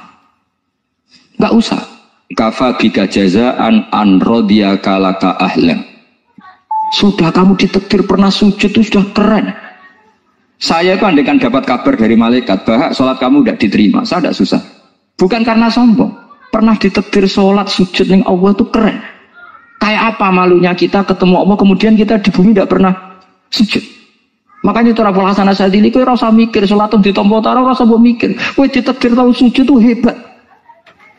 Enggak usah. Kafa bika jazaan an radiyaka laka ahla. Sudah kamu ditakdir pernah sujud itu sudah keren. Saya itu andaikan dapat kabar dari malaikat bahwa sholat kamu tidak diterima, saya tidak susah. Bukan karena sombong. Pernah ditakdir sholat sujud yang Allah itu keren. Kayak apa malunya kita ketemu Allah kemudian kita di bumi tidak pernah sujud. Makanya itu Abul Hasan Asyadili kowe ora usah mikir sholat itu ditampa ora usah mbok mikir. Kowe ditakdir tahu sujud itu hebat.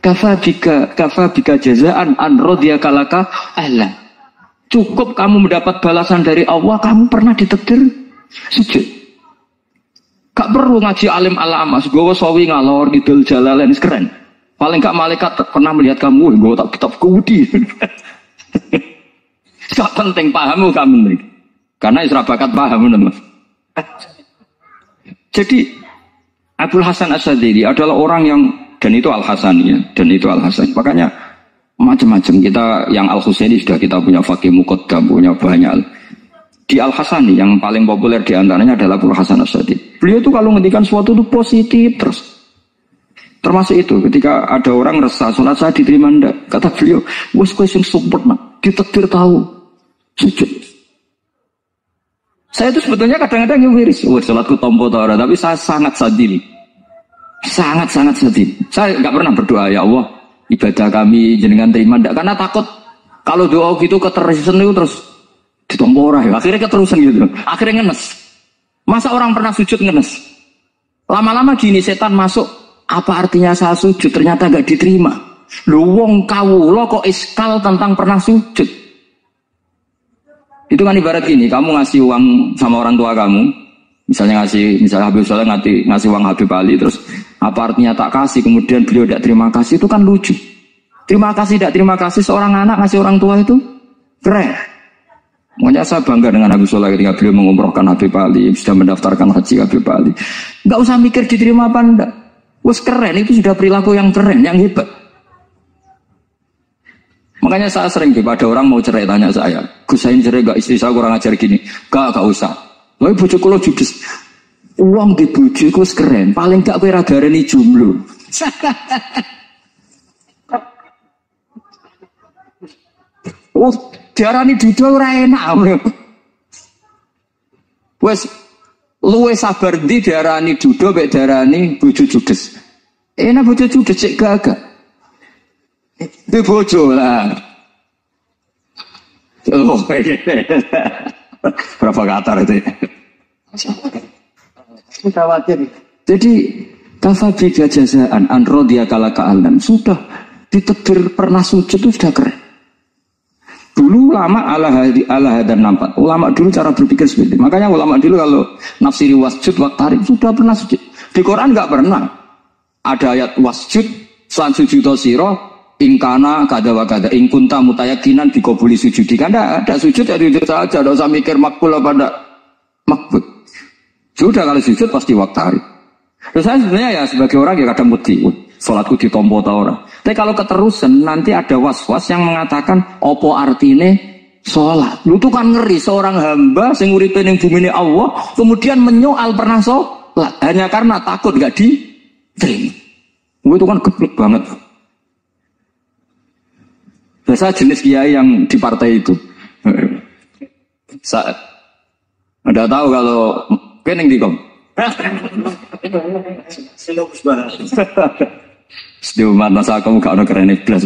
Kafa bika jazaan an radiyaka laka ahla. Cukup kamu mendapat balasan dari Allah, kamu pernah ditakdir sujud. Gak perlu ngaji alim alamas, gue sawi ngalor ngidul jalalain keren. Paling gak malaikat pernah melihat kamu, gue tak kitab kudi. Gak penting pahamu kamu, karena isra bakat paham teman. Jadi Abul Hasan Asyadili adalah orang yang dan itu Al Hasaniyah dan itu Al Hasan. Makanya macam-macam kita yang Al Husaini sudah kita punya fakih muqaddam, punya banyak. Di Al Hasani yang paling populer diantaranya adalah Abul Hasan Asyadili. Beliau itu kalau ngendikan sesuatu itu positif terus. Termasuk itu ketika ada orang resah sholat saya diterima ndak, kata beliau, wes kowe sing sempurna, ditakdir tahu sujud. Saya itu sebetulnya kadang-kadang yang miris, sholatku tompo ta ora, tapi saya sangat sadili. Sangat sadili. Saya enggak pernah berdoa ya Allah, ibadah kami jenengan terima ndak, karena takut kalau doa gitu keterusan itu terus ditompo ora ya. Akhirnya keterusan gitu. Akhirnya ngenes. Masa orang pernah sujud ngenes? Lama-lama gini setan masuk, apa artinya saya sujud ternyata gak diterima. Lu wong kawula kok iskal tentang pernah sujud. Itu kan ibarat gini, kamu ngasih uang sama orang tua kamu, misalnya Habib Soleh ngasih uang Habib Ali, terus apa artinya tak kasih, kemudian beliau tidak terima kasih, itu kan lucu. Terima kasih tidak terima kasih, seorang anak ngasih orang tua itu keren. Makanya saya bangga dengan Habib Soleh ketika beliau mengumrohkan Habib Ali, sudah mendaftarkan haji Habib Ali. Enggak usah mikir diterima apa enggak. Wes keren, itu sudah perilaku yang keren, yang hebat. Makanya saya sering ada orang mau cerai tanya saya, Gus saya ini cerai enggak, istri saya kurang ajar gini. Enggak usah. Lalu bojo kula judes. Uang di bojoku wis keren, paling enggak kowe ra gareni jomblo. Oh, diarani duda ora enak. Wes luwe sabar ndi diarani duda mek diarani bojo judes. Enak bojo judes cek gagak. Di bojo lah. Oh, berapa katar itu? Jadi kafabi jazaan an radiyaka laka alam sudah ditakdir pernah sujud itu sudah keren. Dulu ulama ala hadan nampak. Ulama dulu cara berpikir seperti itu. Makanya ulama dulu kalau nafsiri wasjud waktarik sudah pernah sujud. Di Quran enggak pernah. Ada ayat wasjud san sujudo siro ingkana kada wa kada ingkunta mutayakinan dikabuli sujudi. Kan ada sujud ya sujud saja. Tidak usah mikir makbul apa enggak makbul. Sudah kalau sujud pasti waktarik. Terus saya sebenarnya ya sebagai orang yang kadang mudi. Sholatku ditompo ta ora. Tapi kalau keterusan nanti ada was-was yang mengatakan opo artine sholat. Lu tuh kan ngeri seorang hamba sing uripe ning bumine Allah kemudian menyoal pernah sholat hanya karena takut gak diterima. Itu kan geblek banget. Biasa jenis kiai yang di partai itu. Saat Anda tahu kalau kening di kom. Silus banget. Setiap mata saya kamu gak ada keren iblis.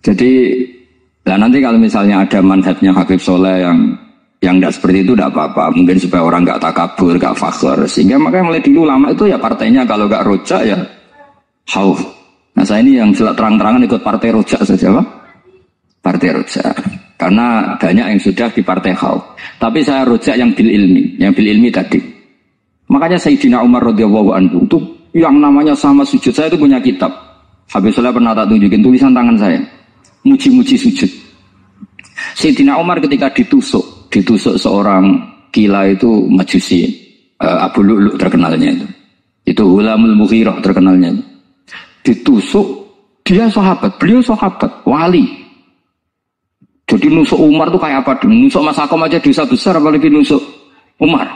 Jadi, nah nanti kalau misalnya ada manhajnya Habib Soleh yang tidak seperti itu tidak apa-apa. Mungkin supaya orang nggak takabur, nggak fakhr. Sehingga makanya mulai dulu lama itu ya partainya kalau nggak rojak ya hauf. Nah saya ini yang terang-terangan ikut partai rojak saja, Pak. Partai rojak. Karena banyak yang sudah di partai hauf. Tapi saya rojak yang bil ilmi tadi. Makanya Sayyidina Umar radhiyallahu anhu itu yang namanya sama sujud. Saya itu punya kitab. Habib Soleh pernah tak tunjukin tulisan tangan saya. Muji-muji sujud. Sayyidina Umar ketika ditusuk seorang gila itu Majusi. Abu Lu'lu' terkenalnya itu. Itu Hulamul Mughirah terkenalnya. Ditusuk, dia sahabat, beliau sahabat, wali. Jadi nusuk Umar tuh kayak apa? Nusuk Mas Akom aja dosa besar, apalagi nusuk Umar.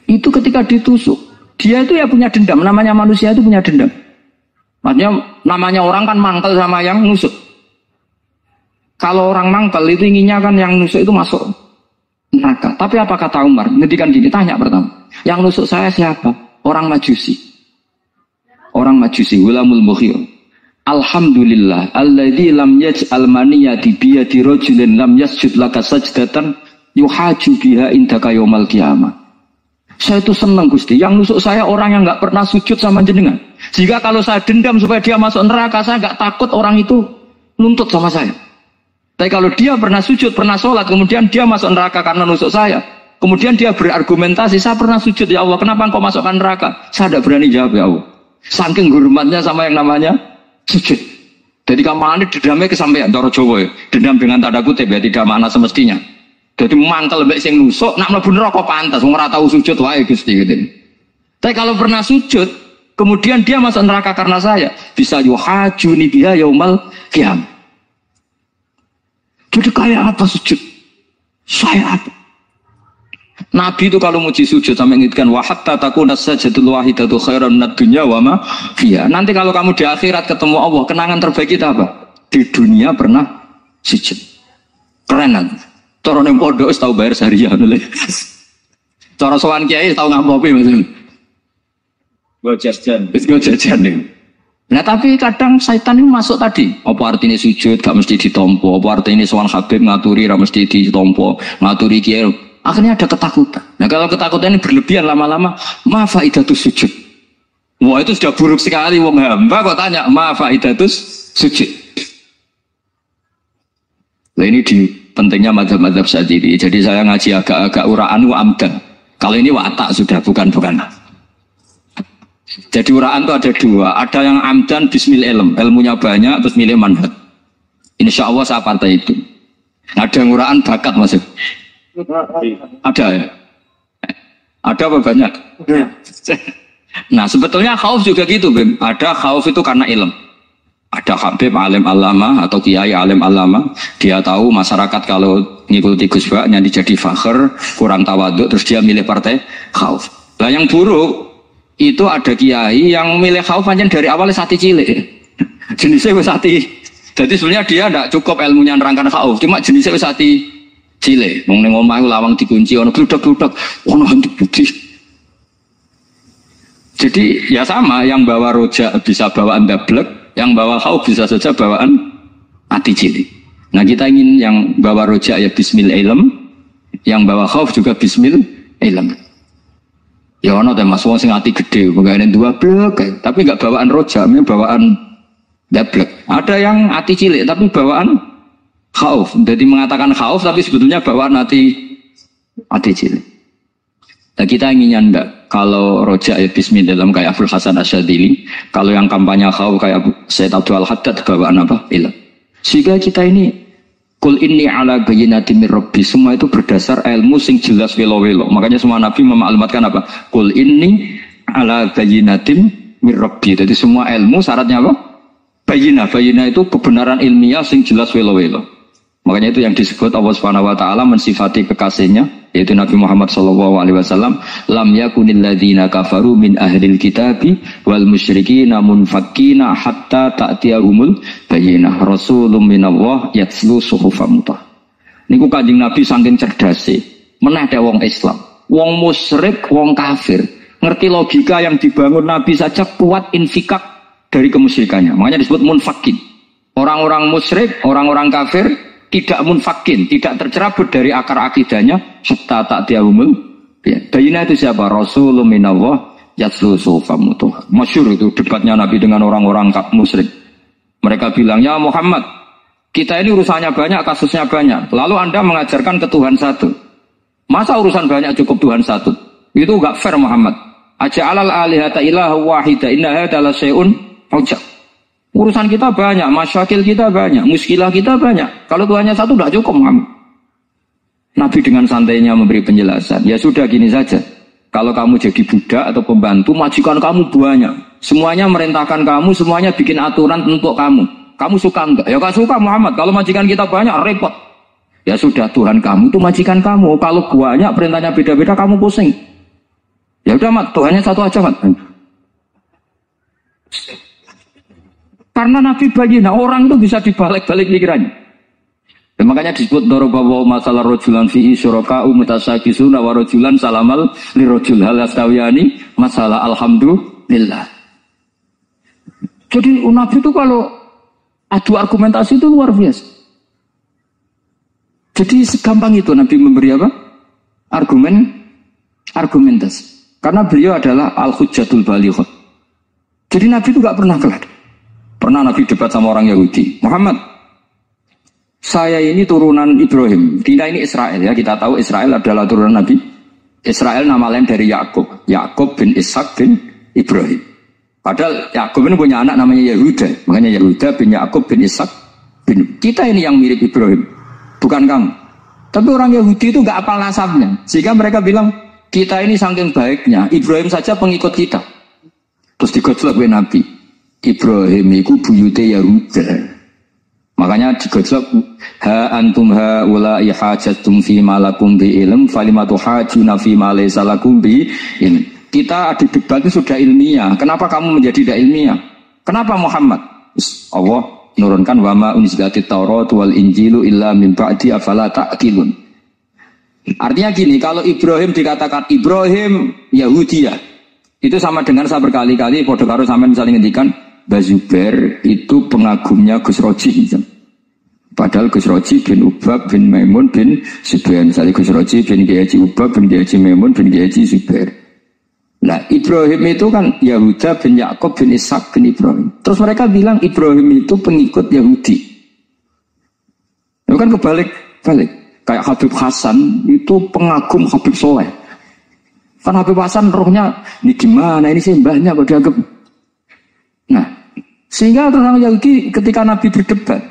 Itu ketika ditusuk, dia itu ya punya dendam. Namanya manusia itu punya dendam. Maksudnya namanya orang kan mangkel sama yang nusuk. Kalau orang mangkel itu inginnya kan yang nusuk itu masuk neraka. Tapi apa kata Umar? Ngendikan gini, tanya pertama. Yang nusuk saya siapa? Orang Majusi. Orang Majusi, Hulamul Mughirah. Alhamdulillah alladzi lam yaj'al maniyati bi yadi rajulin lam yasjud laka sajdatan yuhaju biha indaka yaumil qiyamah. Saya itu senang Gusti, yang nusuk saya orang yang enggak pernah sujud sama jenengan. Jika kalau saya dendam supaya dia masuk neraka, saya enggak takut orang itu nuntut sama saya. Tapi kalau dia pernah sujud, pernah sholat, kemudian dia masuk neraka karena nusuk saya, kemudian dia berargumentasi, saya pernah sujud ya Allah, kenapa engkau masukkan neraka? Saya tidak berani jawab ya Allah. Saking hormatnya sama yang namanya sujud. Jadi kamane dendamnya kesampaian cara Jawa ya. Dendam dengan tanda kutip ya, tidak makna semestinya. Jadi mangkel mbek sing nusuk nak mlebu neraka pantas wong ora tau sujud wae Gusti gitu. Tapi kalau pernah sujud, kemudian dia masuk neraka karena saya, bisa yuhajuni biha yaumal qiyamah. Jadi kayak apa sujud? Saya apa? Nabi itu kalau muji sujud sampai ngingetkan wa hatta takuna sajdatul wahidatu khairan minad dunya wa ma fiha. Nanti kalau kamu di akhirat ketemu Allah, kenangan terbaik kita apa? Di dunia pernah sujud. Keren nanti. Cara ning pondok wis tau bayar syariah lho. Cara sowan kiai tau ngamopi maksudnya. Go jajan. Wis go jajan nih. Nah tapi kadang syaitan itu masuk tadi. Apa artinya sujud gak mesti ditompo? Apa artinya sowan Habib ngaturi ra mesti ditompo? Ngaturi kiai akhirnya ada ketakutan. Nah kalau ketakutan ini berlebihan lama-lama, ma faidatus sujud. Wah itu sudah buruk sekali. Wong hamba kok tanya ma faidatus sujud. Nah ini di pentingnya mazhab-mazhab Syadzili. Jadi saya ngaji agak-agak uraan wa amdan. Kalau ini watak sudah bukan. Jadi uraan itu ada dua. Ada yang amdan bismil ilm, ilmunya banyak terus milih manhaj. Insya Allah saya partai itu. Ada yang uraan bakat masih. Ada ya? Ada apa banyak? Nah sebetulnya khauf juga gitu Bim. Ada khauf itu karena ilm. Ada Habib alim alama atau kiai alim alama, dia tahu masyarakat kalau ngikuti Gus Bak jadi fakhr, kurang tawaduk, terus dia milih partai khauf. Nah yang buruk itu ada kiai yang milih khauf hanya dari awalnya sati cilik. Jenisnya sati. Jadi sebenarnya dia tidak cukup ilmunya nerangkan khauf, cuma jenisnya sati cilik. Wong ning omah lawang dikunci ono gludak-gludak, ono hantu putih. Jadi ya sama, yang bawa rojak bisa bawaan dablek, yang bawa khauf bisa saja bawaan ati cilik. Nah kita ingin yang bawa rojak ya bismil ilm, yang bawa khauf juga bismil ilm. Ya ono teh Mas wong sing ati gede, pegawene dua blek, tapi enggak bawaan rojak, bawaan dablek. Ada yang ati cilik tapi bawaan khauf. Jadi mengatakan khauf tapi sebetulnya bawaan ati cilik. Nah kita inginnya enggak. Kalau rojak ya bismillah kayak Abdul Hasan Asyadzili, kalau yang kampanye khauf kayak Sayyid Abdul Haddad bawaan apa? Ilm. Sehingga kita ini kul inni ala bayyinatin mir rabbi, semua itu berdasar ilmu sing jelas welo-welo. Makanya semua nabi memaklumatkan apa? Kul inni ala bayyinatin mir rabbi. Jadi semua ilmu syaratnya apa? Bayyinah itu kebenaran ilmiah sing jelas welo-welo. Makanya itu yang disebut Allah Subhanahu wa taala mensifati kekasihnya yaitu Nabi Muhammad sallallahu alaihi wasallam, lam yakunil ladzina kafaru min ahlil kitabi wal musyrikin munfakkina hatta ta'tiyahumul bayyinah rasulun minallah yatslu suhufan mutahhar. Niku Kanjeng Nabi saking cerdase, meneh teh wong Islam, wong musyrik, wong kafir, ngerti logika yang dibangun Nabi saja kuat infikak dari kemusyrikannya. Makanya disebut munfakin. Orang-orang musyrik, orang-orang kafir tidak munfakin, tidak tercerabut dari akar akidahnya hatta ta'tiyahumul bayyinah. Itu siapa? Rasulun minallah yatslu suhufan mutahhar. Masyhur itu debatnya Nabi dengan orang-orang musyrik. Mereka bilang, "Ya Muhammad, kita ini urusannya banyak, kasusnya banyak. Lalu Anda mengajarkan ke Tuhan satu. Masa urusan banyak cukup Tuhan satu? Itu enggak fair Muhammad. Aja'alal alihata ilaha wahida inna hadza la syai'un ujab." Urusan kita banyak, masyakil kita banyak, muskilah kita banyak. Kalau Tuhannya satu tidak cukup, Muhammad. Nabi dengan santainya memberi penjelasan. Ya sudah gini saja. Kalau kamu jadi budak atau pembantu, majikan kamu banyak. Semuanya merintahkan kamu, semuanya bikin aturan untuk kamu. Kamu suka enggak? Ya gak suka Muhammad. Kalau majikan kita banyak, repot. Ya sudah, Tuhan kamu itu majikan kamu. Kalau banyak perintahnya beda-beda, kamu pusing. Ya udah Mat, Tuhannya satu aja Mat. Karena Nabi bayina, orang itu bisa dibalik-balik pikirannya. Dan makanya disebut dorobawa masalah rojulan fihi syuraka umutasakisuna wa rojulan salamal li rojul halastawiyani masalah alhamdulillah. Jadi Nabi itu kalau adu argumentasi itu luar biasa. Jadi segampang itu Nabi memberi apa? Argumentasi. Karena beliau adalah al-hujjatul balighah. Jadi Nabi itu gak pernah kelar. Pernah Nabi debat sama orang Yahudi. Muhammad, saya ini turunan Ibrahim. Kita ini Israel ya. Kita tahu Israel adalah turunan Nabi. Israel nama lain dari Yakub. Yakub bin Ishak bin Ibrahim. Padahal Yakub ini punya anak namanya Yahuda. Makanya Yahuda bin Yakub bin Ishak bin. Kita ini yang mirip Ibrahim. Bukan kamu. Tapi orang Yahudi itu gak apal nasabnya. Sehingga mereka bilang, kita ini saking baiknya. Ibrahim saja pengikut kita. Terus digojlok oleh Nabi. Ibrahim itu buyute Yahuda. Makanya digojlok ha antum ha ula ihajatum fi malakum bi ilm falimatu hajuna fi ma laysa lakum bi ilm. Kita adu debat itu sudah ilmiah. Kenapa kamu menjadi tidak ilmiah? Kenapa Muhammad? Allah menurunkan wa ma unzilatit Taurat wal Injilu illa min ba'di afala ta'qilun. Artinya gini, kalau Ibrahim dikatakan Ibrahim Yahudiyah, itu sama dengan saya berkali-kali podo karo sampean saling ngendikan Bazubair itu pengagumnya Gus Roji. Padahal Gus Roji bin Ubab bin Maimun bin Zubair. Misalnya Gus Roji bin Kiai Haji Ubab bin Kiai Haji Maimun bin Kiai Haji Zubair. Nah Ibrahim itu kan Yahuda bin Yakub bin Ishak bin Ibrahim. Terus mereka bilang Ibrahim itu pengikut Yahudi. Itu kan kebalik-balik. Kayak Habib Hasan itu pengagum Habib Soleh. Kan Habib Hasan rohnya ini gimana, ini sembahnya kok dianggap. Nah, sehingga orang Yahudi ketika Nabi berdebat,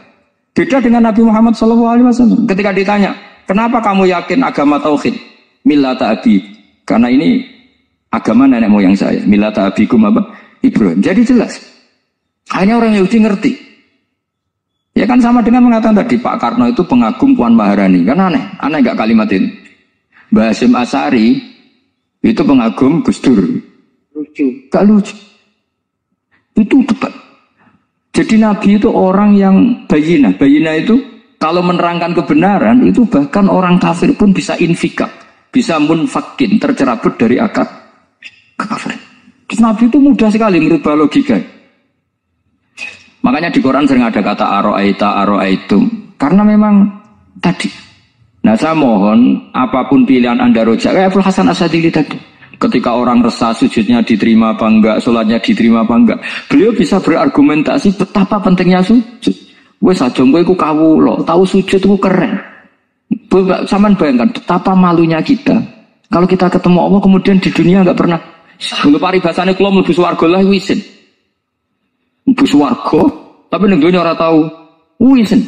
beda dengan Nabi Muhammad SAW. Ketika ditanya, kenapa kamu yakin agama tauhid? Millata abi. Karena ini agama nenek moyang saya. Millata abikum apa? Ibrahim. Jadi jelas. Hanya orang Yahudi ngerti. Ya kan sama dengan mengatakan tadi Pak Karno itu pengagum Puan Maharani. Kan aneh gak kalimat ini. Mbah Hasyim Asy'ari itu pengagum Gus Dur. Lucu. Gak lucu. Itu debat. Jadi Nabi itu orang yang bayina. Bayina itu kalau menerangkan kebenaran itu bahkan orang kafir pun bisa infikak, bisa munfakin, tercerabut dari akar kekafiran. Nabi itu mudah sekali merubah logika. Makanya di Quran sering ada kata aro'aitum. Karena memang tadi. Nah saya mohon apapun pilihan Anda rojak kayak Abdul Hasan Asadili tadi. Ketika orang resah sujudnya diterima apa enggak, sholatnya diterima apa enggak, beliau bisa berargumentasi betapa pentingnya sujud. Wes aja kowe iku kawula, tahu sujud itu keren. Saman bayangkan betapa malunya kita. Kalau kita ketemu Allah kemudian di dunia enggak pernah. Dulu paribasane kula mlebu swarga lah wisin. Mlebu swarga, tapi ning dunya ora tahu wisin.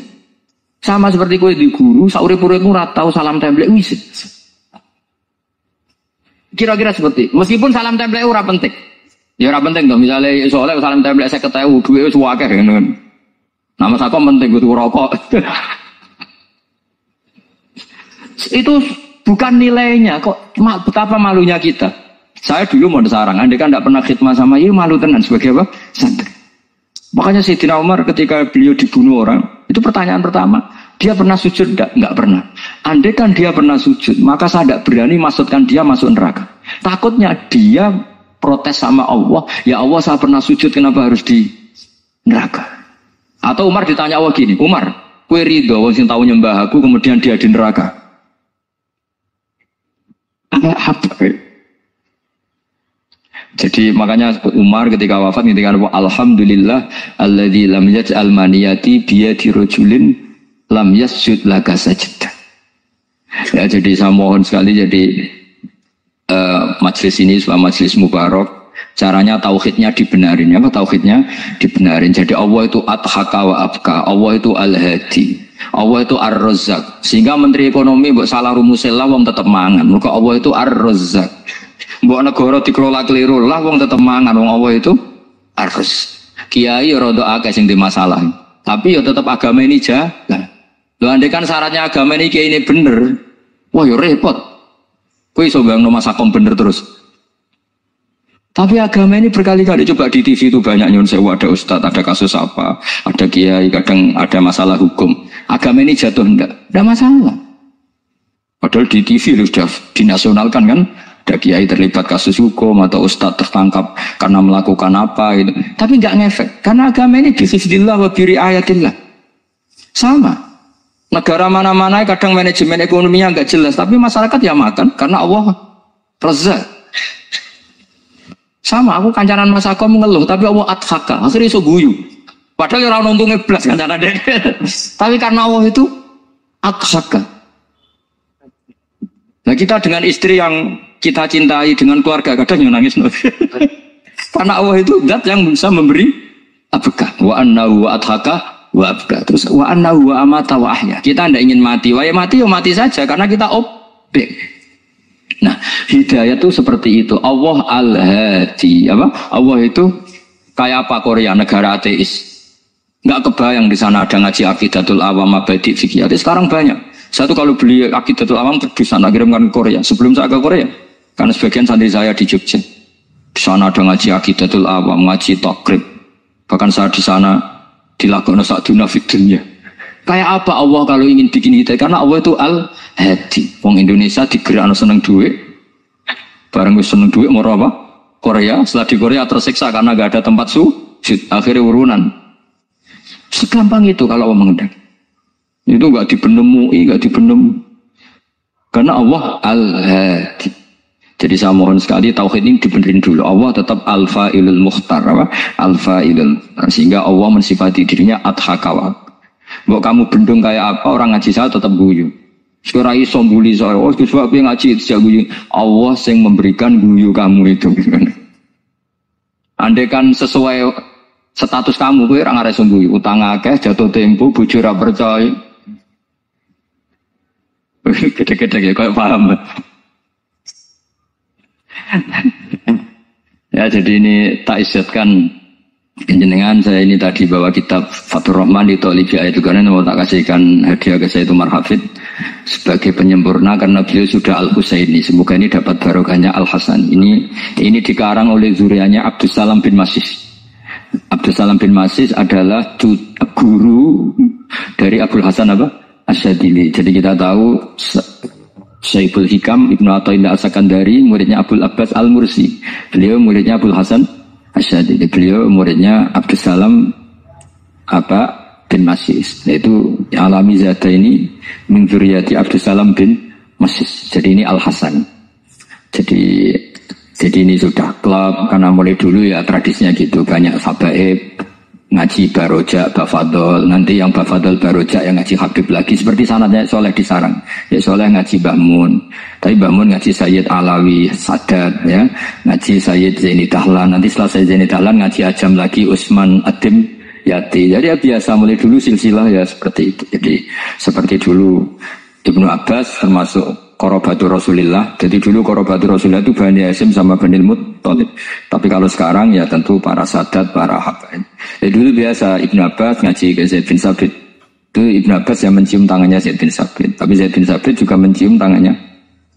Sama seperti kowe di guru, saurip-uripmu ora tahu salam templek wisin. Kira-kira seperti, meskipun salam template ora penting. Ya ora penting toh, misalnya soalnya salam template 50.000 duwe wis akeh ngono. Nama saka penting kudu rokok. Itu bukan nilainya kok, betapa malunya kita. Saya dulu mau sarang, andai kan tidak pernah khidmah sama ibu malu tenan sebagai apa? Santri. Makanya Sayyidina Umar ketika beliau dibunuh orang, itu pertanyaan pertama, dia pernah sujud enggak? Enggak pernah. Andai kan dia pernah sujud, maka saya tidak berani masukkan dia masuk neraka. Takutnya dia protes sama Allah, ya Allah saya pernah sujud, kenapa harus di neraka? Atau Umar ditanya Allah gini, Umar, kowe ridho wong sing tau nyembah aku kemudian dia di neraka? Apa? Jadi makanya Umar ketika wafat ketika alhamdulillah alladzi lam yaj'al maniyati biyadi rajulin lam yasjud laka sajdah. Ya jadi saya mohon sekali jadi majelis ini sebagai majelis mubarak, caranya tauhidnya dibenarin. Apa tauhidnya dibenarin? Jadi Allah itu adhaka wa abka, Allah itu al-hadi. Allah itu Ar-Razzaq. Sehingga Menteri Ekonomi mbok salah rumusnya lah wong tetep mangan. Mergo Allah itu Ar-Razzaq. Mbok negara dikelola keliru lah wong tetep mangan. Wong Allah itu Ar-Razzaq. Kiai rada akeh sing di masalah. Tapi ya tetap agama ini jalan. Lho andai kan syaratnya agama ini kiai ini bener. Wah ya repot. Kowe iso bayangno masakom bener terus. Tapi agama ini berkali-kali coba di TV itu banyak nyun sewu, ada ustadz, ada kasus apa, ada kiai, kadang ada masalah hukum. Agama ini jatuh enggak masalah. Padahal di TV itu sudah dinasionalkan kan, ada kiai terlibat kasus hukum atau ustadz tertangkap karena melakukan apa gitu. Tapi enggak ngefek karena agama ini bismillah wa biri ayatillah. Sama. Negara mana-mana kadang manajemen ekonominya enggak jelas, tapi masyarakat ya makan karena Allah Razzaq. Sama, aku kancanan Mas Ako mengeluh, tapi Allah adhaka, akhirnya iso guyu. Padahal orang untungnya belas kancanan deh. Tapi karena Allah itu adhaka. Nah kita dengan istri yang kita cintai, dengan keluarga, kadang yang nangis. Karena Allah itu zat yang bisa memberi abka. Wa annahu wa adhaka wa abka. Terus wa annahu wa amata wa ahya. Kita tidak ingin mati, wa ya mati saja, karena kita objek. Nah, hidayah itu seperti itu. Allah Al-Hadi, apa? Allah itu kayak apa Korea, negara ateis. Enggak kebayang di sana ada ngaji Aqidatul Awam, Mabadi Fikih. Sekarang banyak. Satu kalau beli Aqidatul Awam di sana kirimkan ke Korea. Sebelum saya ke Korea, karena sebagian santri saya di Jogja. Di sana ada ngaji Aqidatul Awam, ngaji Takrib. Bahkan saya di sana dilakoni sa'duna fid dunya. Kayak apa Allah kalau ingin bikin hidayah? Karena Allah itu Al-Hadi. Wong Indonesia digerakno seneng duit. Bareng wis seneng duit mau apa? Korea. Setelah di Korea tersiksa karena gak ada tempat sujud. Akhirnya urunan. Segampang itu kalau Allah mengendaki. Itu gak dibenem MUI, gak dibenem. Karena Allah Al-Hadi. Jadi saya mohon sekali tauhid ini dibenerin dulu. Allah tetap Al-Fa'ilul Mukhtar, apa? Al-Fa'ilul. Sehingga Allah mensifati dirinya Adhakawa. Mbok kamu bendung kayak apa, orang ngaji saya tetap guyu. Sekarang iso mbuli saya, oh sebab aku ngaji tidak guyu. Allah yang memberikan guyu kamu itu. Andai kan sesuai status kamu, kowe ora ngarep guyu. Utang akeh, jatuh tempo, bojo ora percaya. Gede-gede ya, kau paham. Ya jadi ini tak isyatkan. Jenengan saya ini tadi bawa kitab Fathur Rahman di Tolibi Ayat itu karena mau tak kasihkan hadiah ke saya itu Marhafid sebagai penyempurna karena beliau sudah Al-Husaini. Semoga ini dapat barokahnya Al-Hasan. Ini dikarang oleh zurianya Abdus Salam bin Masis. Abdus Salam bin Masis adalah guru dari Abdul Hasan apa? Asyadili. Jadi kita tahu Syaibul Hikam Ibnu Athaillah As-Sakandari muridnya Abdul Abbas Al-Mursi. Beliau muridnya Abdul Hasan Asyadili. Beliau muridnya Abdus Salam bin Masis. Yaitu alami zata ini min dzurriyyati Abdus Salam bin Masis. Jadi ini Al-Hasan. Jadi ini sudah klub karena mulai dulu ya tradisinya gitu, banyak sabaib ngaji Baroja, Bafadol, nanti yang Bafadol Baroja yang ngaji Habib lagi seperti sanadnya Soleh di Sarang. Ya Soleh ngaji Mbah Mun, tapi Mbah Mun ngaji Sayyid Alawi Sadat ya, ngaji Sayyid Zaini Dahlan, nanti setelah Sayyid Zaini Dahlan ngaji Ajam lagi Usman Adim Yati. Jadi ya biasa mulai dulu silsilah ya seperti itu. Jadi seperti dulu Ibnu Abbas termasuk Qorobatul Rasulillah. Jadi dulu Qorobatul Rasulillah itu Bani Hasyim sama Bani Muttalib. Tapi kalau sekarang ya tentu para sadat, para habaib. Jadi dulu biasa Ibnu Abbas ngaji ke Zaid bin Sabit. Itu Ibnu Abbas yang mencium tangannya Zaid bin Sabit. Tapi Zaid bin Sabit juga mencium tangannya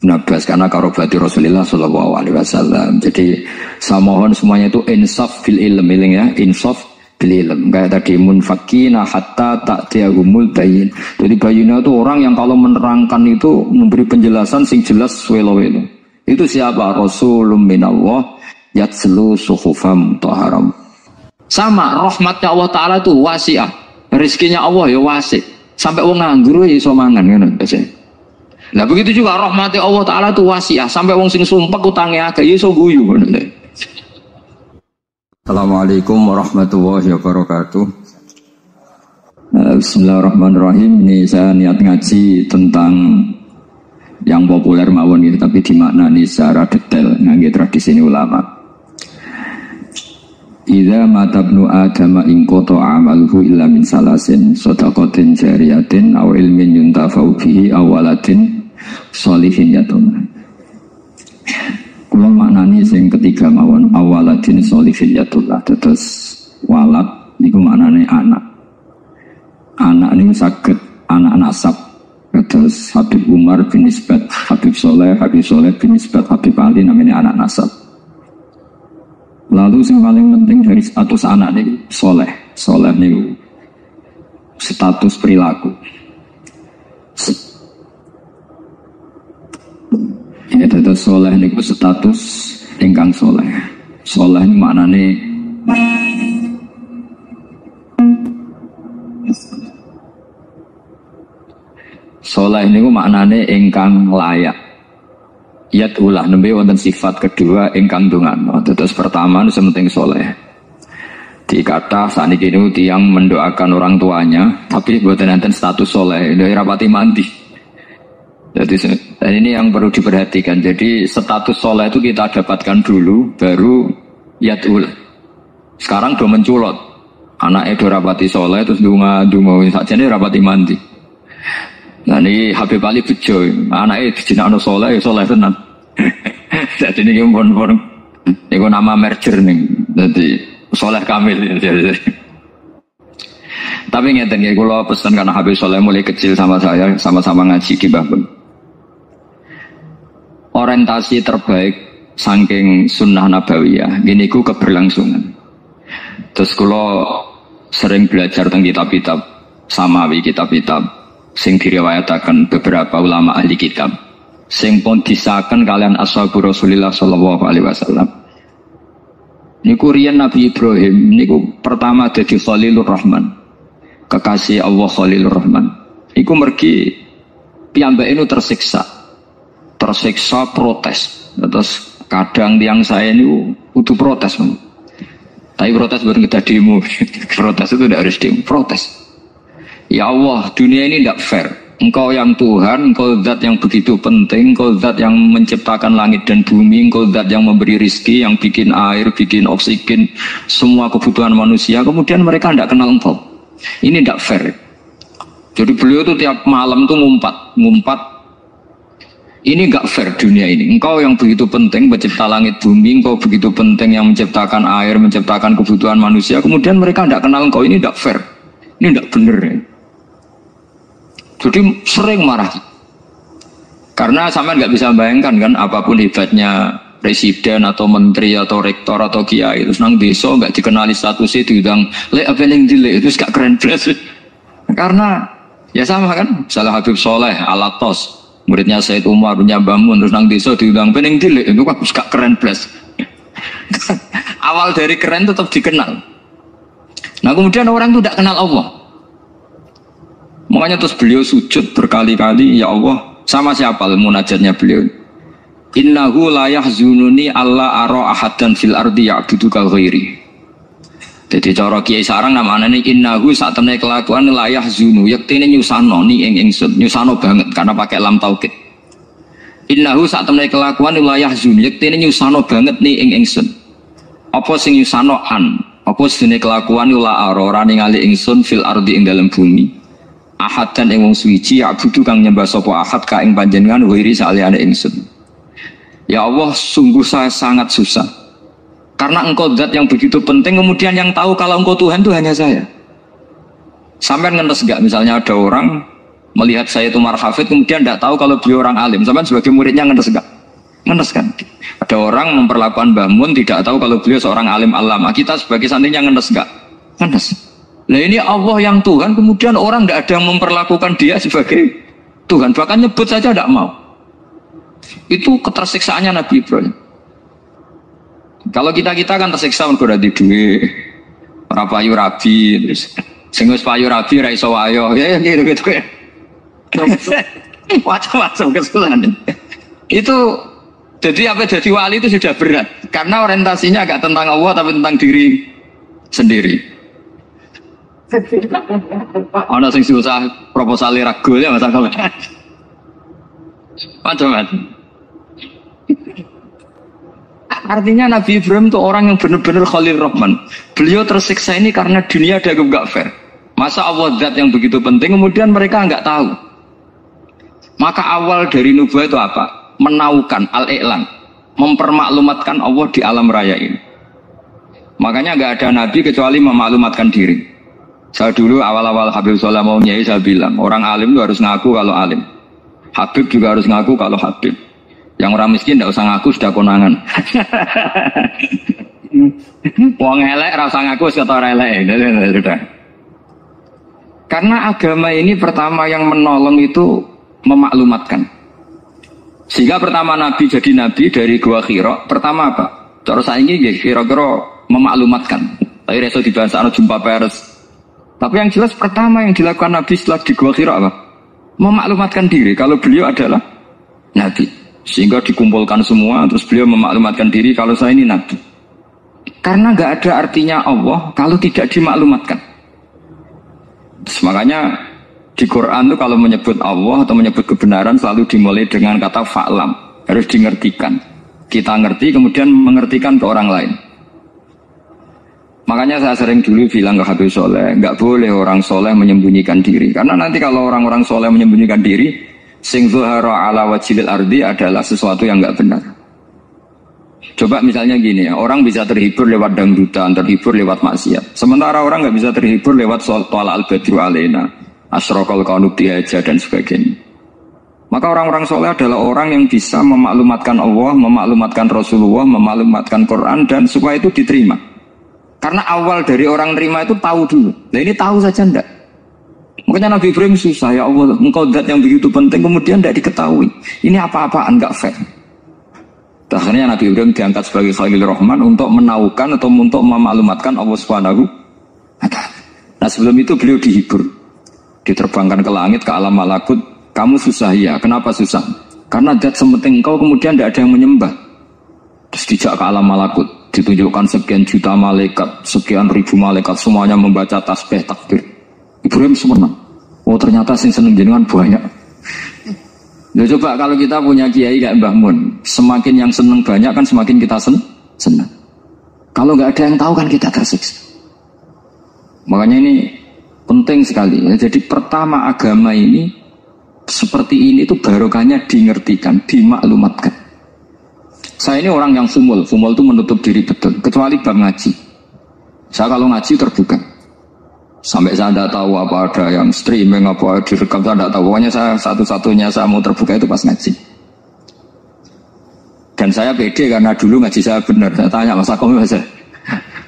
Ibnu Abbas karena Qorobatul Rasulillah Sallallahu Alaihi Wasallam. Jadi saya mohon semuanya itu insaf bil ilm, ya, insaf bil ilm. Kayak tadi munfakina hatta ta'tiyahumul bayin. Jadi bayinnya itu orang yang kalau menerangkan itu memberi penjelasan sing jelas welo-welo. Itu siapa? Rasulun minallah yatslu suhufam mutahharam. Sama rahmatnya Allah Ta'ala itu wasi'ah. Rizkinya Allah ya wasi'. Sampai wong nganggur ya iso mangan ngono biasanya. Nah begitu juga rahmatnya Allah Ta'ala itu wasi'ah. Sampai wong sing sumpek utangnya agak ya iso guyu ngono. Assalamualaikum warahmatullahi wabarakatuh. Bismillahirrahmanirrahim. Ini saya niat ngaji tentang yang populer mawon gitu, tapi dimaknani secara detail ngangge tradisi ini ulama. Idza matabnu adama in qata amaluhu illa min salasin shadaqatin jariyatin aw ilmin yuntafa'u bihi aw waladin sholihin yatuna. Kula maknani sing ketiga mawon awaladin sholihin yatuna. Terus walad niku maknane anak. Anak niku saged anak nasab. Terus Habib Umar bin Isbat Habib Soleh bin Isbat Habib Ali namanya anak nasab. Lalu yang paling penting dari status anak ini soleh ini status perilaku. Ya, terus soleh ini status ingkang soleh. Soleh ini maknanya soleh ini maknanya ingkang layak. Yat ulah nembe wonten sifat kedua ingkang dongan. Terus pertama nu sementing soleh. Dikata saniki niku tiyang mendoakan orang tuanya, tapi mboten enten status soleh, dari rapati mandi. Jadi ini yang perlu diperhatikan. Jadi status soleh itu kita dapatkan dulu, baru yat ulah. Sekarang do menculot. Anaknya do rapati soleh, terus dunga sakjane rapati mandi. Nah ini Habib Ali bejo, anaknya dijinakno soleh, soleh tenan. Jadi ini pun ini nama merger nih, jadi soleh kamil. Tapi ngeten ya, kalau pesan karena Habib Soleh mulai kecil sama saya, sama-sama ngaji Kibahun. Orientasi terbaik saking sunnah nabawiyah, gini ku keberlangsungan. Terus kalau sering belajar tentang kitab-kitab samawi, kitab-kitab sing diriwayataken beberapa ulama ahli kitab sing pun disahkan kalian ashabu Rasulillah sallallahu alaihi wasallam. Niku riyen Nabi Ibrahim niku pertama dadi Khalilur Rahman, kekasih Allah Khalilur Rahman. Iku mergi piyambake nu tersiksa protes. Terus kadang tiang saya ini butuh protes, tapi protes bukan kita demo. Protes itu tidak harus demo, protes. Ya Allah, dunia ini tidak fair. Engkau yang Tuhan, engkau zat yang begitu penting, engkau zat yang menciptakan langit dan bumi, engkau zat yang memberi rizki, yang bikin air, bikin oksigen, semua kebutuhan manusia. Kemudian mereka tidak kenal engkau. Ini tidak fair. Jadi beliau itu tiap malam tuh ngumpat. Ini tidak fair dunia ini. Engkau yang begitu penting mencipta langit bumi, engkau begitu penting yang menciptakan air, menciptakan kebutuhan manusia. Kemudian mereka tidak kenal engkau. Ini tidak fair. Ini tidak benar. Ya. Jadi sering marah. Karena sampean nggak bisa bayangkan kan apapun hebatnya presiden atau menteri atau rektor atau kiai itu nang desa nggak dikenali statusnya diundang le apa yang dile itu gak keren plus. Karena ya sama kan, misalnya Habib Soleh Alatos, muridnya Said Umar punya Bamun terus nang desa diundang pening dile itu kan gak keren plus. Awal dari keren tetap dikenal. Nah kemudian orang itu tidak kenal Allah. Makanya terus beliau sujud berkali-kali, ya Allah, sama siapa munajatnya beliau? Innahu la yahzununi alla ara ahadan fil ardi ya'budu ka ghairi. Jadi cara Kiai Sarang namanya ini innahu sak temne kelakuan la yahzunu, yektine nyusano ni ingsun, nyusano banget karena pakai lam taukid. Innahu sak temne kelakuan la yahzunu, yektine nyusano banget ni ingsun. Apa sing nyusano an? Apa sine kelakuan la ora ningali ingsun fil ardi ing dalam bumi. Ahad dan ing wong suci ya'budu kang nyembah sapa ahad ka ing panjenengan wiri saliyane ingsun. Ya Allah, sungguh saya sangat susah. Karena engkau zat yang begitu penting, kemudian yang tahu kalau engkau Tuhan itu hanya saya. Sampai ngenes enggak misalnya ada orang melihat saya itu marhafid kemudian tidak tahu kalau beliau orang alim. Sampai sebagai muridnya ngenes enggak? Ngenes kan? Ada orang memperlakukan Mbah Mun tidak tahu kalau beliau seorang alim alama. Kita sebagai santrinya ngenes enggak? Ngenes. Nah ini Allah yang Tuhan, kemudian orang tidak ada yang memperlakukan dia sebagai Tuhan, bahkan nyebut saja tidak mau. Itu ketersiksaannya Nabi Ibrahim. Kalau kita kan tersiksa mergo di duit, ora payu rabi, terus sing wis payu rabi ra iso wayo, ya gitu ya. Macam-macam kesalahan. Itu jadi apa jadi wali itu sudah berat, karena orientasinya agak tentang Allah tapi tentang diri sendiri. Ana sing susah proposal ragu ya Mas Akmal. Macam-macam. Artinya Nabi Ibrahim itu orang yang benar-benar Khalil Rahman. Beliau tersiksa ini karena dunia dianggap gak fair. Masa Allah zat yang begitu penting kemudian mereka nggak tahu. Maka awal dari nubuah itu apa? Menaukan, al-i'lan, mempermaklumatkan Allah di alam raya ini. Makanya nggak ada nabi kecuali memaklumatkan diri. Saya dulu awal-awal Habib Soleh mau nyai saya bilang orang alim itu harus ngaku kalau alim. Habib juga harus ngaku kalau Habib. Yang orang miskin tidak usah ngaku sudah konangan. Wong elek rasa ngaku sudah elek. Sudah. Karena agama ini pertama yang menolong itu memaklumatkan. Sehingga pertama Nabi jadi Nabi dari Gua Hira. Pertama apa? Cara saya ini kira-kira memaklumatkan. Tapi reso dibahas jumpa pers. Tapi yang jelas pertama yang dilakukan Nabi setelah di Gua Hira apa? Memaklumatkan diri kalau beliau adalah Nabi. Sehingga dikumpulkan semua terus beliau memaklumatkan diri kalau saya ini Nabi. Karena nggak ada artinya Allah kalau tidak dimaklumatkan. Terus makanya di Quran itu kalau menyebut Allah atau menyebut kebenaran selalu dimulai dengan kata fa'lam. Harus dimengertikan. Kita ngerti kemudian mengertikan ke orang lain. Makanya saya sering dulu bilang ke Habib Soleh, nggak boleh orang soleh menyembunyikan diri. Karena nanti kalau orang-orang soleh menyembunyikan diri, sing zuhara ala wajhil ardi adalah sesuatu yang nggak benar. Coba misalnya gini ya, orang bisa terhibur lewat dangdutan, terhibur lewat maksiat. Sementara orang nggak bisa terhibur lewat Thala al-Badru alaina, Asyraqal qanub dihaja dan sebagainya. Maka orang-orang soleh adalah orang yang bisa memaklumatkan Allah, memaklumatkan Rasulullah, memaklumatkan Quran dan supaya itu diterima. Karena awal dari orang terima itu tahu dulu. Nah ini tahu saja enggak. Makanya Nabi Ibrahim susah, ya Allah, engkau zat yang begitu penting kemudian tidak diketahui. Ini apa-apaan enggak fair. Akhirnya Nabi Ibrahim diangkat sebagai Khalil Rahman untuk menaukan atau untuk memaklumatkan Allah Subhanahu wa ta'ala. Nah sebelum itu beliau dihibur. Diterbangkan ke langit, ke alam malakut. Kamu susah ya, kenapa susah? Karena zat sementing engkau kemudian tidak ada yang menyembah. Terus dijak ke alam malakut. Ditunjukkan sekian juta malaikat, sekian ribu malaikat, semuanya membaca tasbih takbir. Ibrahim senang. Oh ternyata sing seneng jenengan banyak. Nah, coba kalau kita punya kiai kayak Mbah Mun, semakin yang seneng banyak kan semakin kita senang. Kalau nggak ada yang tahu kan kita tersiksa. Makanya ini penting sekali. Ya. Jadi pertama agama ini seperti ini itu barokahnya dingertikan, dimaklumatkan. Saya ini orang yang fumul itu menutup diri betul, kecuali bab ngaji. Saya kalau ngaji terbuka. Sampai saya tidak tahu apa ada yang streaming, apa direkam, saya tidak tahu. Pokoknya saya satu-satunya saya mau terbuka itu pas ngaji. Dan saya pede karena dulu ngaji saya benar. Saya tanya Mas Akom,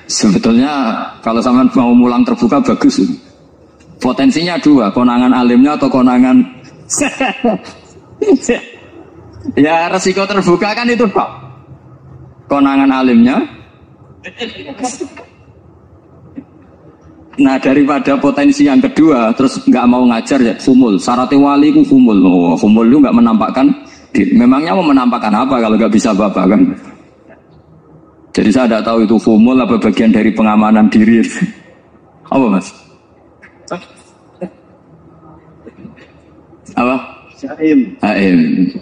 sebetulnya kalau sama mau mulang terbuka bagus. Potensinya dua, konangan alimnya atau konangan ya resiko terbuka kan itu Pak. Konangan alimnya. Nah daripada potensi yang kedua terus nggak mau ngajar ya fumul. Syaratnya wali ku fumul. Oh, fumul itu nggak menampakkan diri. Memangnya mau menampakkan apa kalau nggak bisa bapak kan? Jadi saya tidak tahu itu fumul apa bagian dari pengamanan diri. Apa mas? Apa? Aim.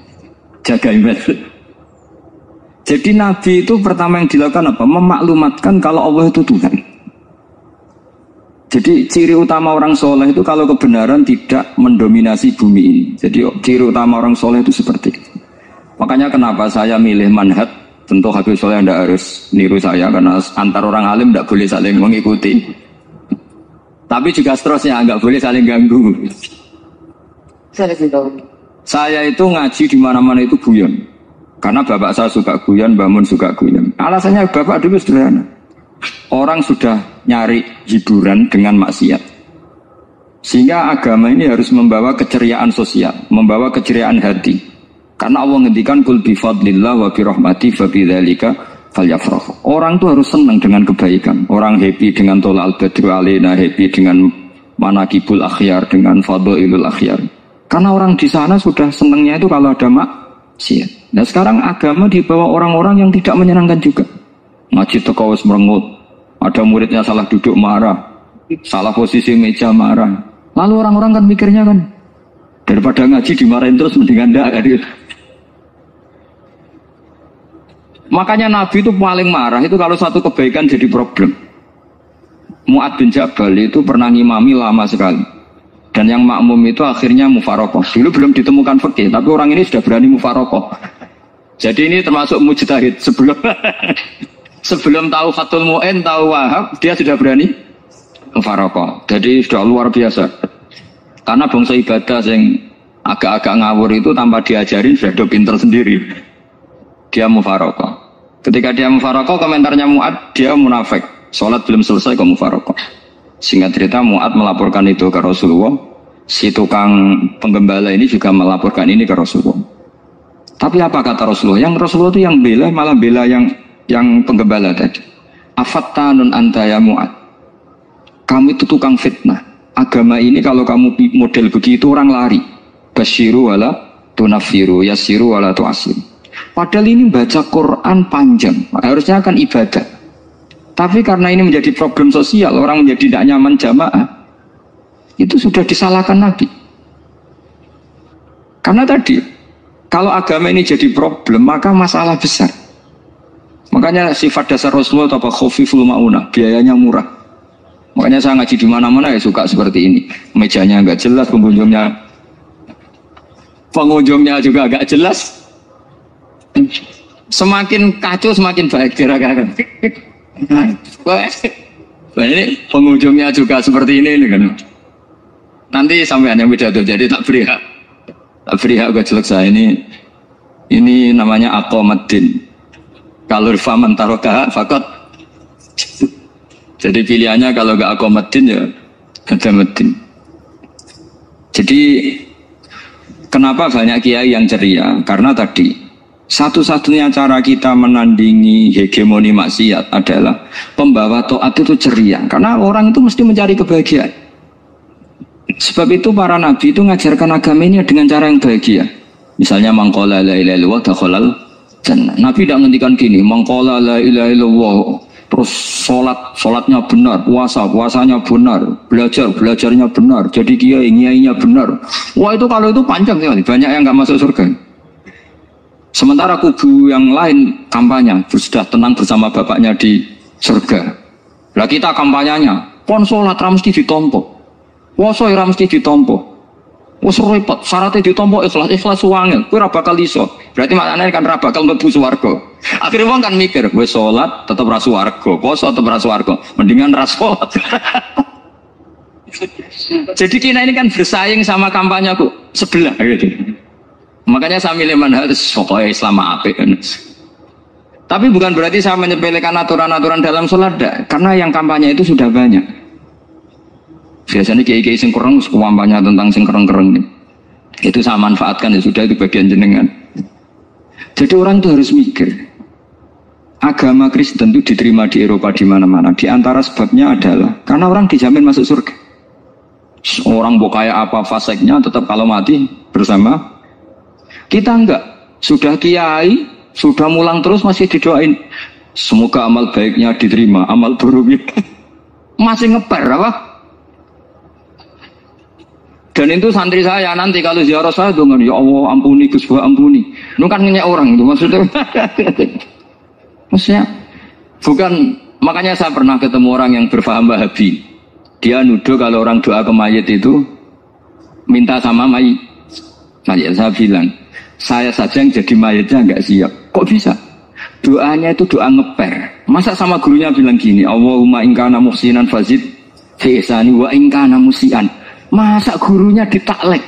Jaga iman. Jadi Nabi itu pertama yang dilakukan apa? Memaklumatkan kalau Allah itu Tuhan. Jadi ciri utama orang soleh itu kalau kebenaran tidak mendominasi bumi ini. Jadi ciri utama orang soleh itu seperti itu. Makanya kenapa saya milih manhaj. Tentu Habib Soleh tidak harus niru saya karena antar orang alim tidak boleh saling mengikuti. Tapi juga seterusnya nggak boleh saling ganggu. Saya itu ngaji di mana-mana itu guyon. Karena bapak saya suka guyon, Mbah Mun suka guyon. Alasannya bapak dulu sederhana. Orang sudah nyari hiburan dengan maksiat. Sehingga agama ini harus membawa keceriaan sosial, membawa keceriaan hati. Karena Allah ngendikan kul bi fadlillah wa bi rahmati fa bidzalika falyafrahu. Orang tuh harus senang dengan kebaikan. Orang happy dengan Thala al-Badru alaina, happy dengan manaqibul akhyar, dengan fadhailul akhyar. Karena orang di sana sudah senangnya itu kalau ada maksiat. Nah sekarang agama dibawa orang-orang yang tidak menyenangkan juga. Ngaji teko wis merengut. Ada muridnya salah duduk marah. Salah posisi meja marah. Lalu orang-orang kan mikirnya kan daripada ngaji dimarahin terus mendingan ndak kan. Makanya Nabi itu paling marah itu kalau satu kebaikan jadi problem. Mu'ad bin Jabal itu pernah ngimami lama sekali. Dan yang makmum itu akhirnya mufarokoh. Dulu belum ditemukan fikih, tapi orang ini sudah berani mufarokoh. Jadi ini termasuk mujtahid sebelum tahu Fathul Mu'in, tahu Wahab, dia sudah berani mufarokoh. Jadi sudah luar biasa. Karena bangsa ibadah yang agak-agak ngawur itu tanpa diajarin sudah pinter sendiri. Dia mufarokoh. Ketika dia mufarokoh, komentarnya Mu'ad, dia munafik. Sholat belum selesai kok mufarokoh. Singkat cerita Mu'ad melaporkan itu ke Rasulullah. Si tukang penggembala ini juga melaporkan ini ke Rasulullah. Tapi apa kata Rasulullah? Yang Rasulullah itu yang bela, malah bela yang penggembala tadi. Afattanun anta ya Mu'ad. Kamu itu tukang fitnah. Agama ini kalau kamu model begitu orang lari. Basyiru wala tunafiru, yassiru wala tu'asiru. Padahal ini baca Quran panjang, harusnya kan ibadah. Tapi karena ini menjadi problem sosial, orang menjadi tidak nyaman jamaah, itu sudah disalahkan Nabi. Karena tadi, kalau agama ini jadi problem, maka masalah besar. Makanya sifat dasar Rasulullah apa khufiful ma'unah, biayanya murah. Makanya saya ngaji di mana-mana ya suka seperti ini. Mejanya enggak jelas, pengunjungnya juga agak jelas. Semakin kacau semakin baik kira-kira. Ini pengunjungnya juga seperti ini kan. Nanti sampai yang beda tuh, jadi tak beri hak gue selesai ini namanya aqomaddin. Kalau faman taroka fakot. Jadi pilihannya kalau gak aqomaddin ya hadamuddin. Jadi kenapa banyak kiai yang ceria? Karena tadi satu-satunya cara kita menandingi hegemoni maksiat adalah pembawa taat itu ceria. Karena orang itu mesti mencari kebahagiaan. Sebab itu para nabi itu mengajarkan agama ini dengan cara yang bahagia. Misalnya mangqala la ilaha illallah dakhalal jannah. Nabi tidak ngendikan gini, mangqala la ilaha illallah terus sholatnya benar, puasanya benar, belajarnya benar, jadi kiainya benar. Wah itu kalau itu panjang sekali, banyak yang nggak masuk surga. Sementara kubu yang lain kampanye sudah tenang bersama bapaknya di surga. Lah kita kampanyenya, pon sholat mesti ditompo, puasa mesti ditompo, wes repot, syaratnya ditompo ikhlas wangel, kowe ora bakal iso. Berarti maknanya kan ora bakal mlebu swarga. Akhirnya wong kan mikir, wes sholat tetap ra swarga, puasa tetap ra swarga, mendingan ra sholat. Jadi kita ini kan bersaing sama kampanyeku sebelah gitu. Makanya saya milih manhaj pokoknya Islam apik. Tapi bukan berarti saya menyepelekan aturan-aturan dalam sholat, karena yang kampanye itu sudah banyak. Biasanya kiai-kiai sing kereng kampanye tentang sing kereng-kereng. Itu saya manfaatkan ya sudah, itu bagian jenengan. Jadi orang itu harus mikir. Agama Kristen itu diterima di Eropa di mana-mana. Di antara sebabnya adalah karena orang dijamin masuk surga. Orang mau kayak apa faseknya tetap kalau mati bersama. Kita enggak, sudah kiai, sudah mulang terus masih didoain. Semoga amal baiknya diterima, amal buruknya masih ngeper apa? Dan itu santri saya nanti kalau ziarah saya dengan ya Allah ampuni Gus ampuni. Itu kan ngenyek orang itu maksudnya. Maksudnya bukan, makanya saya pernah ketemu orang yang berfaham Wahabi. Dia nuduh kalau orang doa ke mayit itu minta sama mayit. Saya bilang, saya saja yang jadi mayitnya nggak siap. Kok bisa? Doanya itu doa ngeper. Masa sama gurunya bilang gini, Allahumma ingkana muhsinan fazid fi ihsani wa ingkana musian. Masa gurunya ditaklek?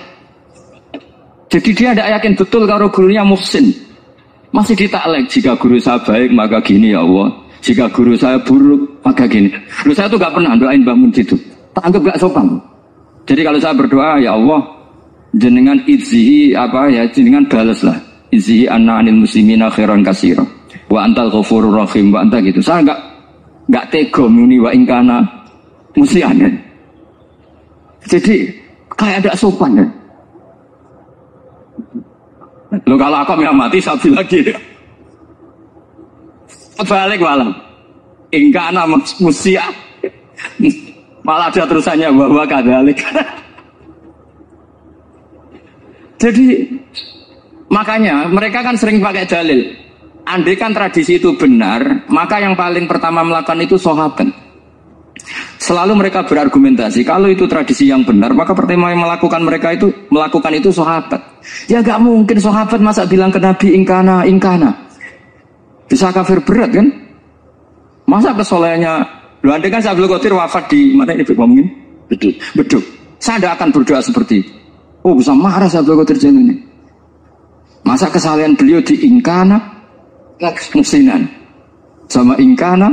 Jadi dia tidak yakin betul kalau gurunya muhsin. Masih ditaklek. Jika guru saya baik maka gini ya Allah. Jika guru saya buruk maka gini. Lu saya tuh nggak pernah doain bangun gitu. Tak anggap nggak sopan. Jadi kalau saya berdoa ya Allah, jenengan izzihi apa ya, jenengan balaslah izzihi anna anil muslimina khairan katsira wa antal ghafurur rahim wa anta gitu. Saya enggak tega muni wa ingkana musian. Jadi kayak ada sopan kan. Lo kalau aku yang mati saya bilang lagi balik malam ingkana musian malah ada terusannya bahwa kadalik. Jadi makanya mereka kan sering pakai dalil andai kan tradisi itu benar, maka yang paling pertama melakukan itu sahabat. Selalu mereka berargumentasi, kalau itu tradisi yang benar, maka pertama yang melakukan itu sahabat. Ya gak mungkin sahabat masa bilang ke Nabi ingkana. Bisa kafir berat kan? Masa kesolehannya, lu andai kan Abdul Qadir wafat di mana ini ngomongin? Beduk. Saya tidak akan berdoa seperti itu. Oh bisa marah Abdul Qadir Jailani ini. Masa kesalahan beliau di ingkana musinan sama ingkana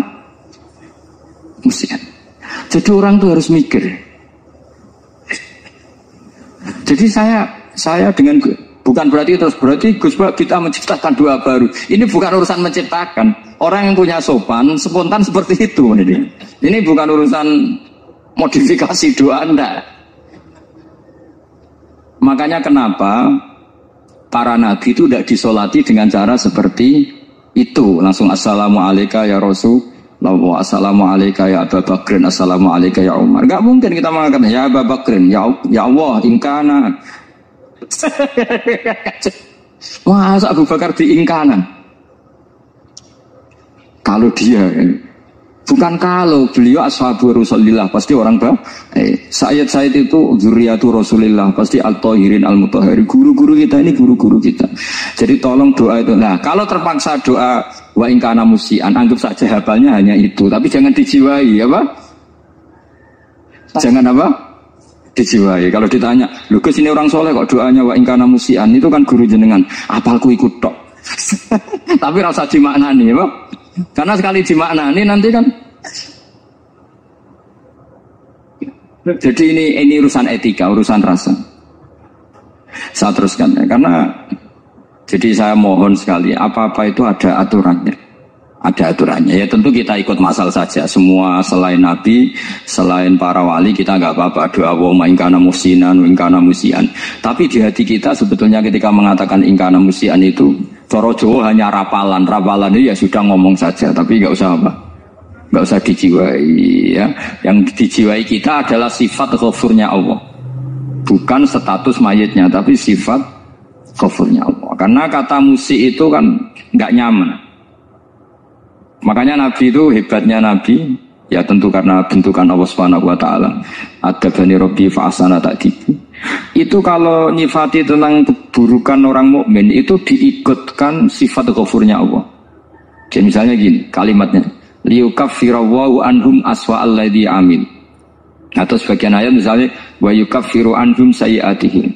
musinan. Jadi orang tuh harus mikir. Jadi saya dengan bukan berarti Gus Bak kita menciptakan doa baru. Ini bukan urusan menciptakan. Orang yang punya sopan spontan seperti itu ini. Ini bukan urusan modifikasi doa Anda. Makanya kenapa para nabi itu tidak disolati dengan cara seperti itu. Langsung assalamualaikum ya Rasul. Assalamualaikum ya Abu Bakrin, assalamualaikum ya Umar. Gak mungkin kita mengatakan ya Abu Bakrin, ya Allah, ingkana. Masa Abu Bakar di ingkana? Kalau dia, bukan kalau beliau ashabu Rasulillah, pasti orang Sayyid itu zuriyatu Rasulillah, pasti al-tahirin al-mutahhari. Guru-guru kita ini guru-guru kita. Jadi tolong doa itu. Nah, kalau terpaksa doa wa ingkana musian, anggap saja hafalnya hanya itu, tapi jangan dijiwai, apa? Jangan apa? Dijiwai. Kalau ditanya, "Lho Gus ini orang soleh kok doanya wa ingkana musian?" Itu kan guru jenengan, apalku ikut tok. Tapi rasa dimaknani, apa? Karena sekali dimaknani nanti kan. Jadi ini urusan etika, urusan rasa. Saya teruskan ya, karena jadi saya mohon sekali, apa-apa itu ada aturannya. Ada aturannya. Ya tentu kita ikut masal saja. Semua selain Nabi, selain para wali, kita nggak apa-apa. Doa wa ingkana musinan, ingkana musian. Tapi di hati kita sebetulnya ketika mengatakan ingkana musian itu, coro Jawa hanya rapalan. Rapalan itu ya sudah ngomong saja. Tapi nggak usah apa. Nggak usah dijiwai. Ya. Yang dijiwai kita adalah sifat ghafurnya Allah. Bukan status mayitnya, tapi sifat ghafurnya Allah. Karena kata musi itu kan nggak nyaman. Makanya Nabi itu hebatnya Nabi, ya tentu karena bentukan Allah Subhanahu wa taala. Adabani Rabbi fa ahsana ta'dibi. Itu kalau nyifati tentang keburukan orang mukmin itu diikutkan sifat ghafurnya Allah. Jadi misalnya gini, kalimatnya liyukaffirawau anhum aswa alladhi amin. Atau sebagian ayat misalnya wa yukaffiru anhum sayiatihim.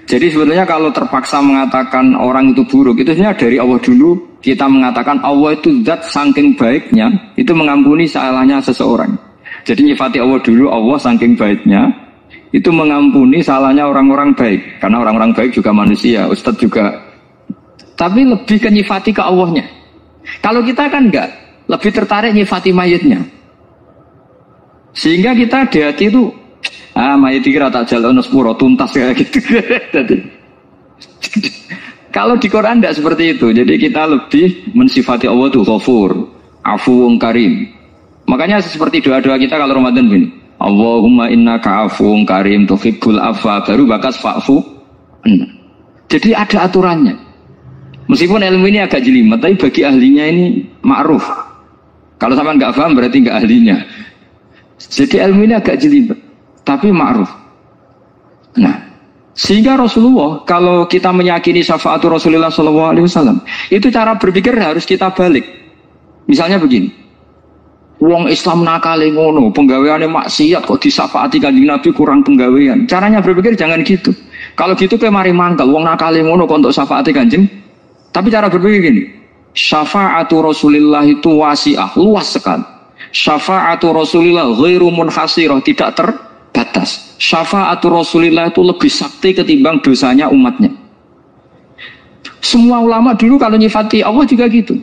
Jadi sebetulnya kalau terpaksa mengatakan orang itu buruk, itu sebenarnya dari Allah dulu kita mengatakan Allah itu zat saking baiknya, itu mengampuni salahnya seseorang. Jadi nyifati Allah dulu, Allah saking baiknya, itu mengampuni salahnya orang-orang baik. Karena orang-orang baik juga manusia, Ustadz juga. Tapi lebih ke nyifati ke Allahnya. Kalau kita kan enggak, lebih tertarik nyifati mayitnya. Sehingga kita di hati itu, mayit dikira tak jalan sepuro tuntas kayak gitu. Kalau di Quran tidak seperti itu. Jadi kita lebih mensifati Allah itu Ghafur, Afuwun Karim. Makanya seperti doa-doa kita kalau Ramadan begini, Allahumma innaka afuwun karim tuhibbul afwa, baru bakas fa'fu. Jadi ada aturannya. Meskipun ilmu ini agak jelimet, tapi bagi ahlinya ini ma'ruf. Kalau sampean nggak paham berarti nggak ahlinya. Jadi ilmu ini agak jelimet, tapi ma'ruf. Nah, sehingga Rasulullah, kalau kita meyakini syafaatul Rasulullah SAW, itu cara berpikir harus kita balik. Misalnya begini, wong Islam nakale ngono, penggaweane maksiat kok disafaati Kanjeng Nabi kurang penggawean. Caranya berpikir jangan gitu. Kalau gitu kayak mari mangkal, wong nakale ngono kok untuk syafaati Kanjeng. Tapi cara berpikir gini, syafaatul Rasulullah itu wasi'ah, luas sekali. Syafaatul Rasulullah ghairu munhasirah, tidak terbatas. Syafaatul Rasulillah itu lebih sakti ketimbang dosanya umatnya. Semua ulama dulu kalau nyifati Allah juga gitu.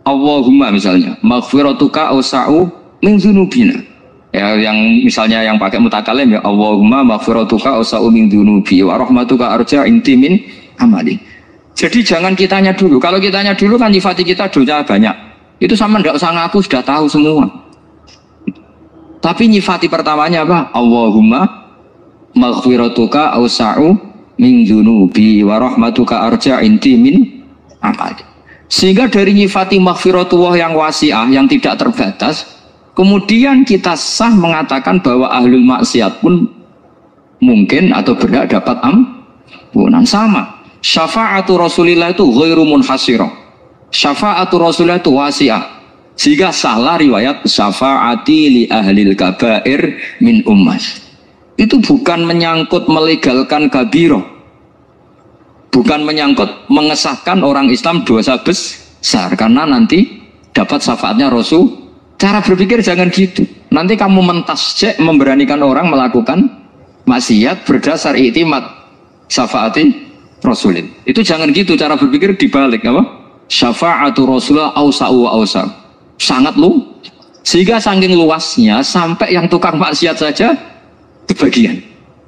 Allahumma misalnya, maghfiratuka awsa'u min dzunubina. Ya, yang misalnya yang pakai mutakalim ya, Allahumma maghfiratuka awsa'u min dzunubi wa rahmatuka arja inti min amali. Jadi jangan kitanya dulu. Kalau kitanya dulu kan nyifati kita dosa banyak. Itu sama ndak usah ngaku sudah tahu semua. Tapi nyifati pertamanya apa? Allahumma maghfiratuka awsa'u min dzunubi wa rahmatuka arja inti min amali. Sehingga dari nyifati maghfiratullah yang wasi'ah, yang tidak terbatas, kemudian kita sah mengatakan bahwa ahlul maksiat pun mungkin atau berhak dapat ampunan. Sama syafa'atu Rasulillah itu ghairu munhasirah, syafa'atu Rasulillah itu wasi'ah, sehingga salah riwayat syafa'ati li ahlil kabair min ummas. Itu bukan menyangkut melegalkan kabirah, bukan menyangkut mengesahkan orang Islam dosa besar, karena nanti dapat syafaatnya Rasul. Cara berpikir jangan gitu. Nanti kamu mentasjek, memberanikan orang melakukan maksiat berdasar iktimat syafaati Rasulin. Itu jangan gitu cara berpikir, dibalik apa? Syafa'atu Rasulullah awsa'u wa awsa'u. Sangat lu. Sehingga saking luasnya sampai yang tukang maksiat saja kebagian.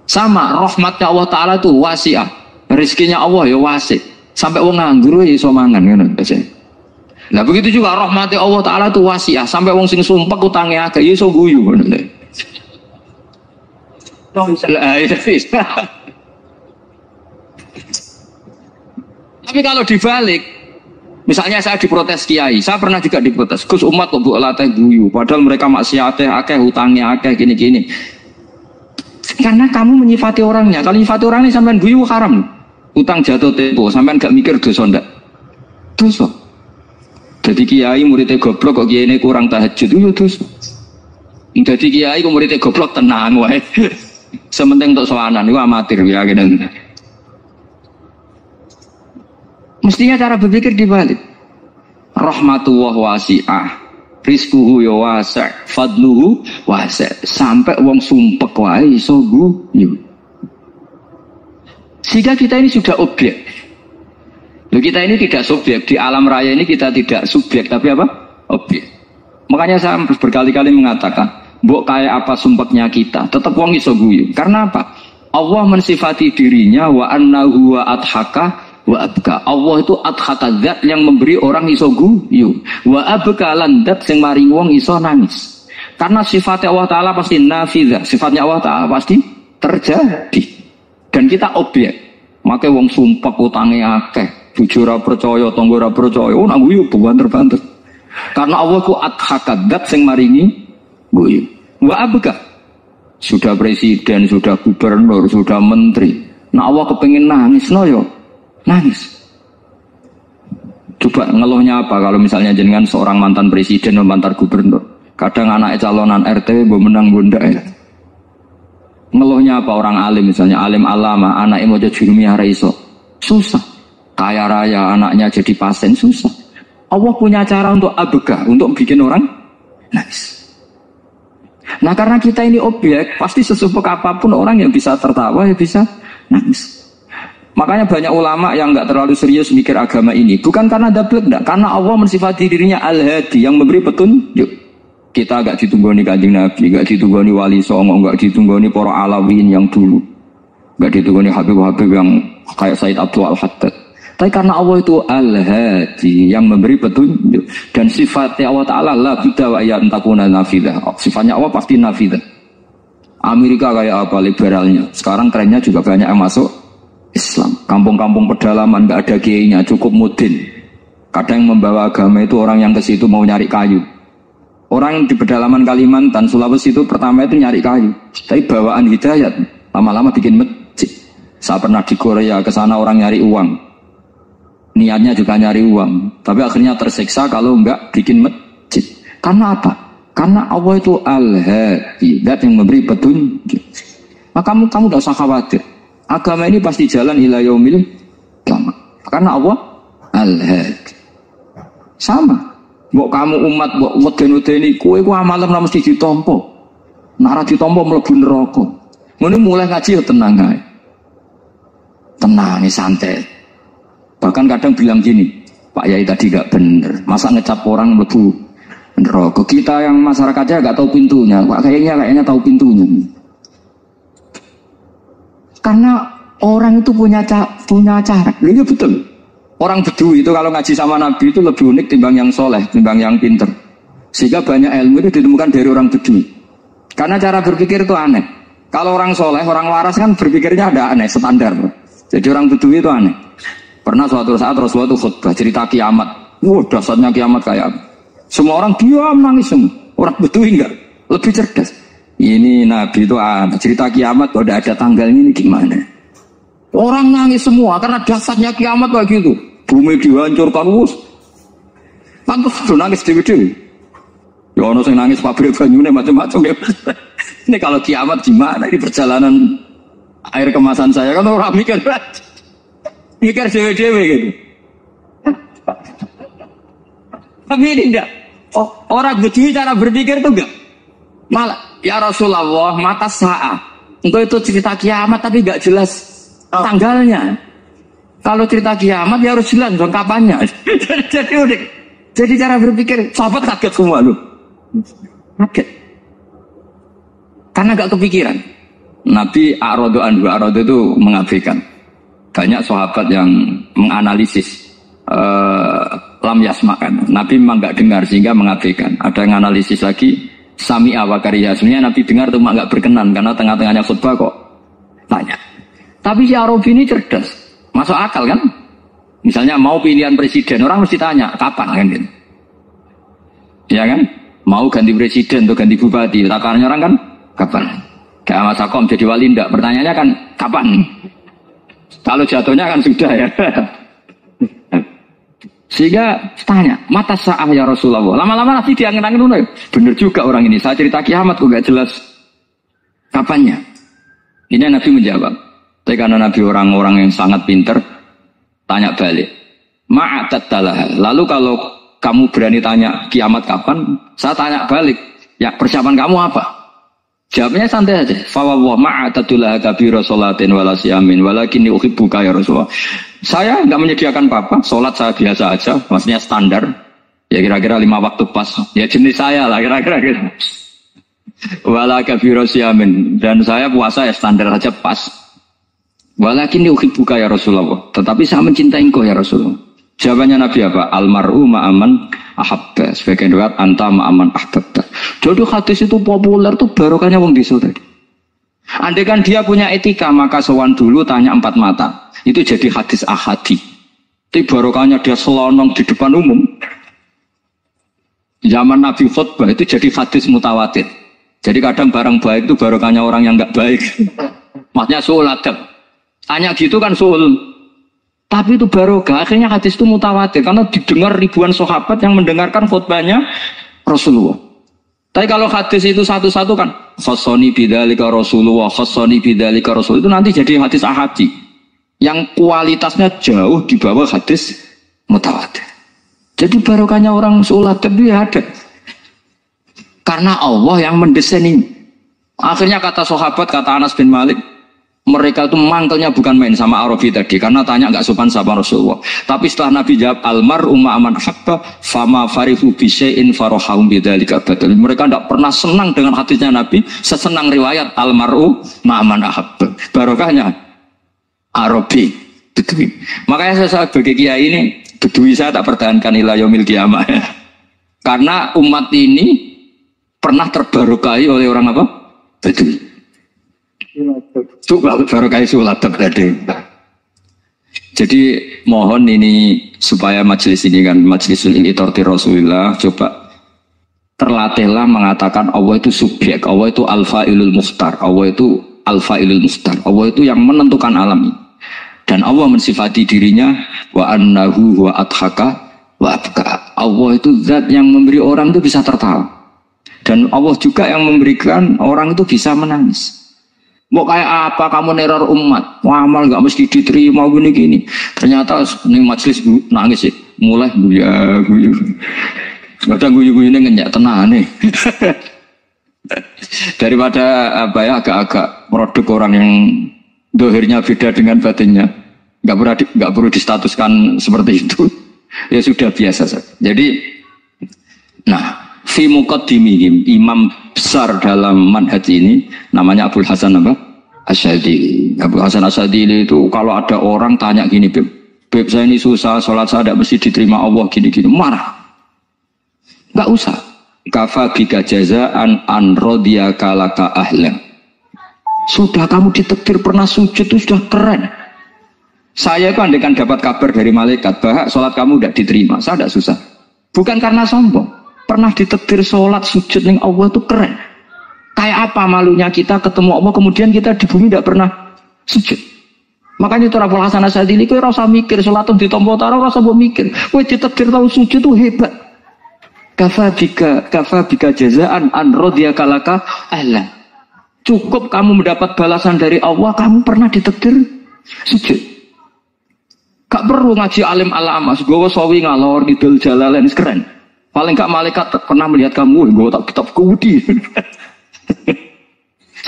Sama rahmatnya Allah Ta'ala itu wasi'ah. Rizkinya Allah ya wasi, sampai wong nganggur ya iso mangan ngono aja. Nah begitu juga rahmati Allah Ta'ala itu wasi'ah, sampai wong sing sumpek utange akeh ya iso guyu ngono. Tapi kalau dibalik, misalnya saya diprotes kiai, saya pernah juga diprotes, Gus umat kok mbok latih guyu, padahal mereka maksiate akeh, utangnya akeh, gini-gini. Karena kamu menyifati orangnya. Kalau menyifati orangnya sampean guyu haram. Utang jatuh tempo, sampean gak mikir dosa ndak? Dosa. Jadi kiai muridnya goblok kok kiai ini kurang tahajud itu dosa. Jadi kiai kok muridnya goblok tenang wae. Sementing untuk soanan itu amatir ya gitu. Mestinya cara berpikir dibalik. Rahmatullah wasi'ah, rizquhu ya wasi', fadluhu wasi', sampai wong sumpek wae iso guyu. Sehingga kita ini sudah objek. Loh, kita ini tidak subjek. Di alam raya ini kita tidak subjek, tapi apa? Objek. Makanya saya berkali-kali mengatakan, mbok kayak apa sumpeknya kita, tetap wong iso guyu. Karena apa? Allah mensifati dirinya wa annahu wa adhaka wa abka. Allah itu adhaka, zat yang memberi orang iso guyu. Wa abka lan zat sing maring wong iso nangis. Karena sifatnya Allah Ta'ala pasti nafidzah. Sifatnya Allah Ta'ala pasti terjadi. Dan kita objek. Makanya wong sumpek utange akeh, bojo ora percaya, tangga ora percaya, nak guyu banter-banter. Karena Allah ku adhakadat sing maringi guyu. Wa abka. Sudah presiden, sudah gubernur, sudah menteri. Nah Allah kepengin nangis no yo. Nangis. Coba ngeluhnya apa kalau misalnya jenengan seorang mantan presiden atau mantan gubernur. Kadang anaknya calonan RT mbok menang bunda ya. Ngeluhnya apa orang alim, misalnya alim alama, anaknya mau jadi jurumiah iso, susah. Kaya raya anaknya jadi pasien, susah. Allah punya cara untuk abegah, untuk bikin orang nangis. Nah karena kita ini objek, pasti sesumpek apapun orang yang bisa tertawa, ya bisa nangis. Makanya banyak ulama yang nggak terlalu serius mikir agama ini, bukan karena dablek, enggak, karena Allah mensifati dirinya Al-Hadi, yang memberi petunjuk. Kita gak ditunggoni Kanjeng Nabi, gak ditunggoni Wali Songo, gak ditunggoni para Alawin yang dulu, gak ditunggoni Habib-Habib yang kayak Said Abdul Al-Haddad. Tapi karena Allah itu Al-Hadi, yang memberi petunjuk, dan sifatnya Allah Ta'ala la bidda wa iyyan takuna nafidah. Sifatnya Allah pasti nafidah. Amerika kayak apa liberalnya, sekarang trennya juga banyak yang masuk Islam. Kampung-kampung pedalaman gak ada kiainya, cukup mudin. Kadang yang membawa agama itu orang yang ke situ mau nyari kayu. Orang di pedalaman Kalimantan, Sulawesi itu pertama itu nyari kayu, tapi bawaan hidayat, lama-lama bikin masjid. Saya pernah di Korea, ke sana orang nyari uang, niatnya juga nyari uang, tapi akhirnya tersiksa kalau enggak bikin masjid. Karena apa? Karena Allah itu Al-Hadi, zat yang memberi petunjuk. Maka kamu tidak usah khawatir. Agama ini pasti jalan ila yaumil qiyamah. Karena Allah Al-Hadi. Sama. Mbok kamu umat mbok weden-wedeni kowe ku amalan ora mesti ditampa. Nek ora ditampa mlebu neraka. Ngono mulai ngaji ya tenang ae. Tenang, santai. Bahkan kadang bilang gini, Pak Yai tadi gak bener. Masa ngecap orang mlebu neraka? Kita yang masyarakatnya gak tahu pintunya. Pak kayaknya tahu pintunya. Karena orang itu punya cara. Ini betul. Orang Bedui itu kalau ngaji sama Nabi itu lebih unik timbang yang soleh, timbang yang pinter. Sehingga banyak ilmu itu ditemukan dari orang Bedui. Karena cara berpikir itu aneh. Kalau orang soleh, orang waras kan berpikirnya ada aneh, standar. Jadi orang Bedui itu aneh. Pernah suatu saat Rasulullah itu khutbah cerita kiamat. Wah, dasarnya kiamat kayak apa? Semua orang diam nangis semua. Orang betul enggak? Lebih cerdas. Ini Nabi itu cerita kiamat kalau ada tanggalnya ini gimana? Orang nangis semua karena dasarnya kiamat kayak gitu. Bumi dihancurkan pantas sudah nangis dewi-dewi. Ya ono sing nangis pabrik banyune macam-macam ya. Ini kalau kiamat gimana ini perjalanan air kemasan saya kan orang mikir dewi-dewi gitu. Tapi ini enggak. Orang begitu cara berpikir itu enggak. Malah ya Rasulullah mata saat. Engkau itu cerita kiamat tapi enggak jelas tanggalnya. Kalau cerita kiamat ya harus jelas dong kapannya. Jadi udah. Jadi cara berpikir sahabat kaget semua loh. Kaget. Karena enggak kepikiran. Nabi A'radu itu mengabaikan. Banyak sahabat yang menganalisis lam yasma'kan. Nabi memang enggak dengar sehingga mengabaikan. Ada yang analisis lagi sami'a wa kariha. Sebenarnya Nabi dengar cuma enggak berkenan karena tengah-tengahnya khutbah kok tanya. Tapi si Arabi ini cerdas. Masuk akal kan? Misalnya mau pilihan presiden, orang mesti tanya kapan kan gitu. Ya kan? Mau ganti presiden atau ganti bupati, takarannya orang kan kapan? Kayak Mas Akom jadi wali enggak? Pertanyaannya kan kapan? Kalau jatuhnya kan sudah ya. Sehingga tanya, mata sa'ah ya Rasulullah. Lama-lama nanti diangin-angin dulu. Bener juga orang ini. Saya cerita kiamat kok gak jelas kapannya. Ini Nabi menjawab. Tapi karena Nabi orang-orang yang sangat pinter, tanya balik. Ma'atat talah. Lalu kalau kamu berani tanya kiamat kapan, saya tanya balik. Ya persiapan kamu apa? Jawabnya santai aja. Fawwah ma'atatulah kabira sholatin wala siyamin walakinni uhibbuka ya Rasulullah. Saya enggak menyediakan apa-apa, sholat saya biasa aja, maksudnya standar. Ya kira-kira 5 waktu pas. Ya jenis saya lah kira-kira gitu. Wala kabira siyamin, dan saya puasa ya standar aja pas. Walakinni uhibbuka ya Rasulullah. Tetapi saya mencintai engkau ya Rasulullah. Jawabannya Nabi apa? Almar'u ma'aman ahabba. Sebagian riwayat anta ma'aman ahbabta. Jadi hadis itu populer tuh barokahnya wong desa tadi. Andai kan dia punya etika maka sowan dulu tanya 4 mata. Itu jadi hadis ahadi. Tapi barokahnya dia selonong di depan umum. Zaman Nabi khutbah itu jadi hadis mutawatir. Jadi kadang barang baik itu barokahnya orang yang enggak baik. Maksudnya suul adab. Tanya gitu kan suul. Tapi itu barokah. Akhirnya hadis itu mutawatir karena didengar ribuan sahabat yang mendengarkan khutbahnya Rasulullah. Tapi kalau hadis itu satu-satu kan khassani bidzalika Rasulullah, khassani bidzalika Rasul, itu nanti jadi hadis ahadi yang kualitasnya jauh di bawah hadis mutawatir. Jadi barokahnya orang sholat itu ya ada. Karena Allah yang mendesain ini. Akhirnya kata sahabat, kata Anas bin Malik, mereka itu mangkelnya bukan main sama Arabi tadi karena tanya enggak sopan sama Rasulullah. Tapi setelah Nabi jawab almar'u ma'aman habba fama farihu bi syai'in farahum bidzalika badal. Mereka enggak pernah senang dengan hadisnya Nabi sesenang riwayat almar'u ma'aman habba. Barokahnya Arabi Bedui. Makanya saya sebagai kiai ini Bedui saya tak pertahankan ila yaumil qiyamah. Karena umat ini pernah terbarokai oleh orang apa? Bedui. Coba baru kayak sholat tadi. Jadi mohon ini supaya majelis ini kan majlisul ilmi Rasulullah coba terlatihlah mengatakan Allah itu subjek, Allah itu al-fa'ilul mukhtar, Allah itu al-fa'ilul mukhtar, Allah itu yang menentukan alam ini. Dan Allah mensifati dirinya wa annahu wa adhaka wa abka. Allah itu zat yang memberi orang itu bisa tertawa. Dan Allah juga yang memberikan orang itu bisa menangis. Mau kayak apa kamu neror umat? Amal nggak mesti diterima gini-gini. Ternyata nih majelis nangis sih. Mulai guyu. Kadang guyu-guyu ini ngenyak tenang nih. Daripada apa ya agak-agak produk orang yang dohirnya beda dengan batinnya. Nggak perlu distatuskan seperti itu. Ya sudah biasa saja. Jadi, nah. Fi muqaddimihim, imam besar dalam manhaj ini namanya Abul Hasan apa? Asyadili. Abul Hasan Asyadili itu kalau ada orang tanya gini, Beb saya ini susah, sholat saya tidak mesti diterima Allah gini-gini, marah. Enggak usah. Kafa bika jazaan an radiyaka laka ahla. Sudah kamu ditakdir pernah sujud itu sudah keren. Saya itu andaikan dapat kabar dari malaikat bahwa sholat kamu tidak diterima, saya tidak susah. Bukan karena sombong. Pernah ditetir sholat sujud ning Allah itu keren. Kayak apa malunya kita ketemu Allah kemudian kita di bumi tidak pernah sujud. Makanya itu Rabbul Hasan Asyadzili kowe ora usah mikir sholat ditampa ora usah mbok mikir. Kowe ditetir tau sujud itu hebat. Kafa bika jazaan an radiyaka laka Allah. Cukup kamu mendapat balasan dari Allah, kamu pernah ditetir sujud. Gak perlu ngaji alim alama, gowo sawi ngalor ngidul jalalain keren. Paling gak malaikat pernah melihat kamu, gowo tak kitab kudi.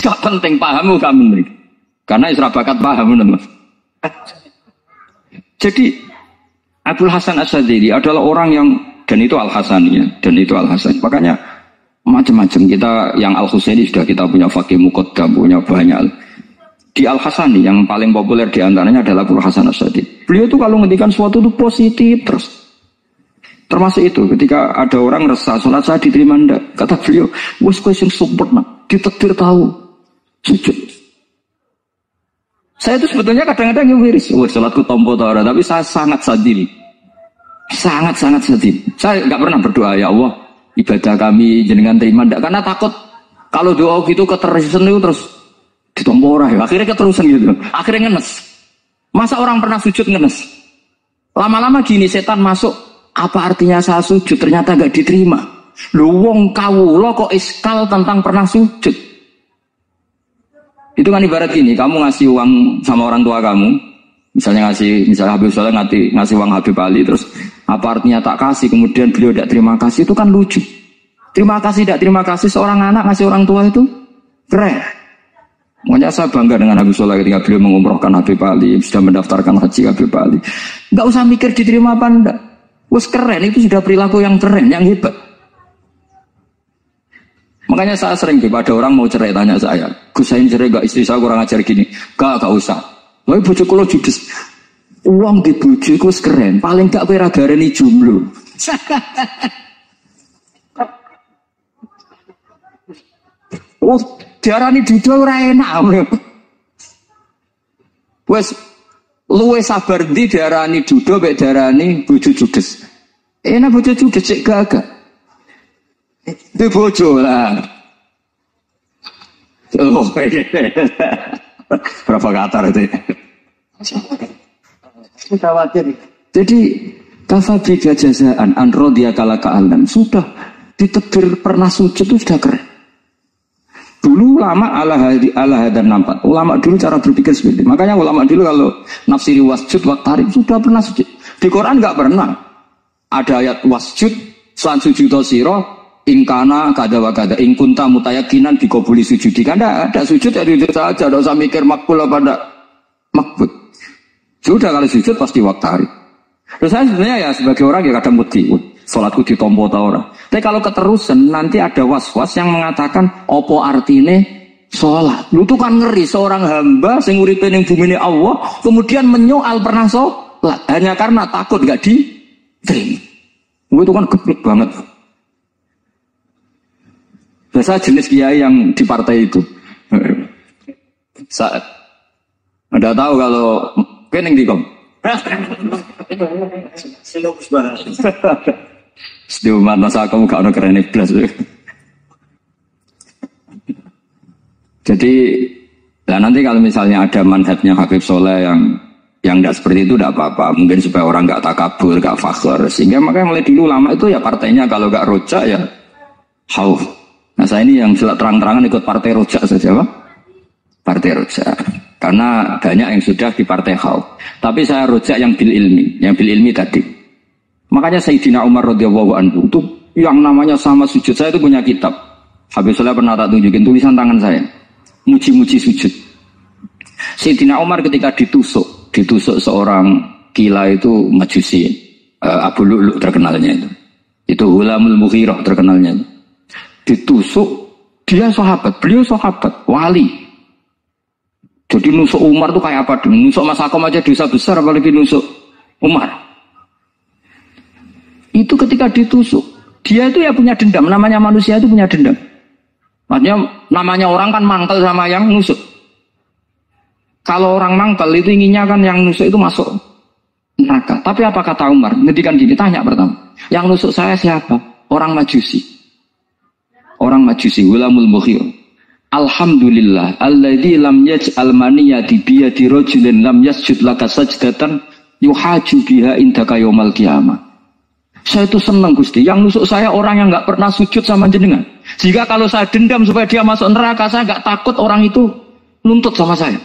Gak penting pahamu kamu nih. Karena isra bakat paham teman. Jadi Abdul Hasan Asyadzili adalah orang yang dan itu Al-Hasaniyah dan itu Al-Hasan. Makanya macam-macam kita yang Al-Husaini sudah kita punya fakih muqaddam, punya banyak. Di Al-Hasani yang paling populer di antaranya adalah Abdul Hasan Asyadzili. Beliau itu kalau ngendikan sesuatu itu positif terus. Termasuk itu ketika ada orang resah sholat saya diterima ndak, kata beliau, wes kowe sing sempurna, ditetir tahu sujud. Saya itu sebetulnya kadang-kadang yang miris, sholatku tompo ta ora, tapi saya sangat sadil. Sangat-sangat sadil. Saya enggak pernah berdoa ya Allah, ibadah kami jenengan terima ndak, karena takut kalau doa gitu keterusan itu terus ditompo ora ya. Akhirnya keterusan gitu. Akhirnya ngenes. Masa orang pernah sujud ngenes? Lama-lama gini setan masuk. Apa artinya saya sujud ternyata gak diterima? Lu wong kawula kok iskal tentang pernah sujud. Itu kan ibarat gini, kamu ngasih uang sama orang tua kamu, misalnya Habib Soleh ngasih uang Habib Ali, terus apa artinya tak kasih, kemudian beliau tidak terima kasih, itu kan lucu. Terima kasih tidak terima kasih seorang anak ngasih orang tua itu keren. Makanya saya bangga dengan Habib Soleh ketika beliau mengumrohkan Habib Ali, sudah mendaftarkan haji Habib Ali. Gak usah mikir diterima apa enggak. Wes keren, itu sudah perilaku yang keren, yang hebat. Makanya saya sering ada orang mau cerai tanya saya, Gus saya cerai gak, istri saya kurang ajar gini. Gak usah. Wah bojoku lo judes. Uang di bojoku keren, paling gak kowe ra darani jomblo. Oh, diarani duda ora enak. Wes luwe sabar ndi diarani duda mek diarani bojo judes. Enak bojo judes cek gagah. Di bojo lah. Oh, provokator itu. Jadi kafabi jazaan an radiyaka laka alam sudah ditetir pernah sujud itu sudah keren. Dulu ulama ala hadan nampak. Ulama dulu cara berpikir seperti itu. Makanya ulama dulu kalau nafsiri wasjud waqtarib sudah pernah sujud. Di Quran enggak pernah. Ada ayat wasjud san sujudo siro ingkana kada wa kada ingkunta mutayakinan dikabuli sujudi. Kan ada sujud ya sujud saja, enggak usah mikir makbul apa enggak makbul. Sudah kalau sujud pasti waqtarib. Terus saya sebenarnya ya sebagai orang ya kadang wedi, salatku ditompo ta ora. Tapi kalau keterusan nanti ada was-was yang mengatakan opo artine sholat. Lu tuh kan ngeri seorang hamba sing uripe ning bumi Allah kemudian menyoal pernah sholat hanya karena takut gak diterima. Itu kan geblek banget. Biasa jenis kiai yang di partai itu. Saat Anda tahu kalau kening dikom. Sinopus banget. Setiap masa kamu gak ada keren iblis. Jadi, nah nanti kalau misalnya ada manhajnya Habib Soleh yang tidak seperti itu tidak apa-apa. Mungkin supaya orang nggak takabur, nggak fakhr. Sehingga makanya mulai dulu lama itu ya partainya kalau nggak rojak ya hauf. Nah saya ini yang terang-terangan ikut partai rojak saja, Pak. Partai rojak. Karena banyak yang sudah di partai hauf. Tapi saya rojak yang bil ilmi tadi. Makanya Sayyidina Umar radhiyallahu anhu itu yang namanya sama sujud. Saya itu punya kitab. Habib Soleh pernah tak tunjukin tulisan tangan saya. Muji-muji sujud. Sayyidina Umar ketika ditusuk seorang gila itu Majusi, Abu Lu'lu' terkenalnya itu. Itu Hulamul Mughirah terkenalnya. Ditusuk, dia sahabat, beliau sahabat, wali. Jadi nusuk Umar itu kayak apa? Nusuk Mas Akom aja dosa besar, apalagi nusuk Umar. Itu ketika ditusuk, dia itu ya punya dendam. Namanya manusia itu punya dendam. Maksudnya namanya orang kan mangkel sama yang nusuk. Kalau orang mangkal itu inginnya kan yang nusuk itu masuk neraka. Tapi apa kata Umar? Ngendikan gini, tanya pertama. Yang nusuk saya siapa? Orang Majusi. Orang Majusi, Gulamul Mukhir. Alhamdulillah, alladzi lam yaj'al maniyati biyadi rajulin lam yasjud laka sajdatan yuhaju biha indaka yaumal qiyamah. Saya itu senang Gusti, yang nusuk saya orang yang enggak pernah sujud sama jenengan. Jika kalau saya dendam supaya dia masuk neraka, saya enggak takut orang itu nuntut sama saya.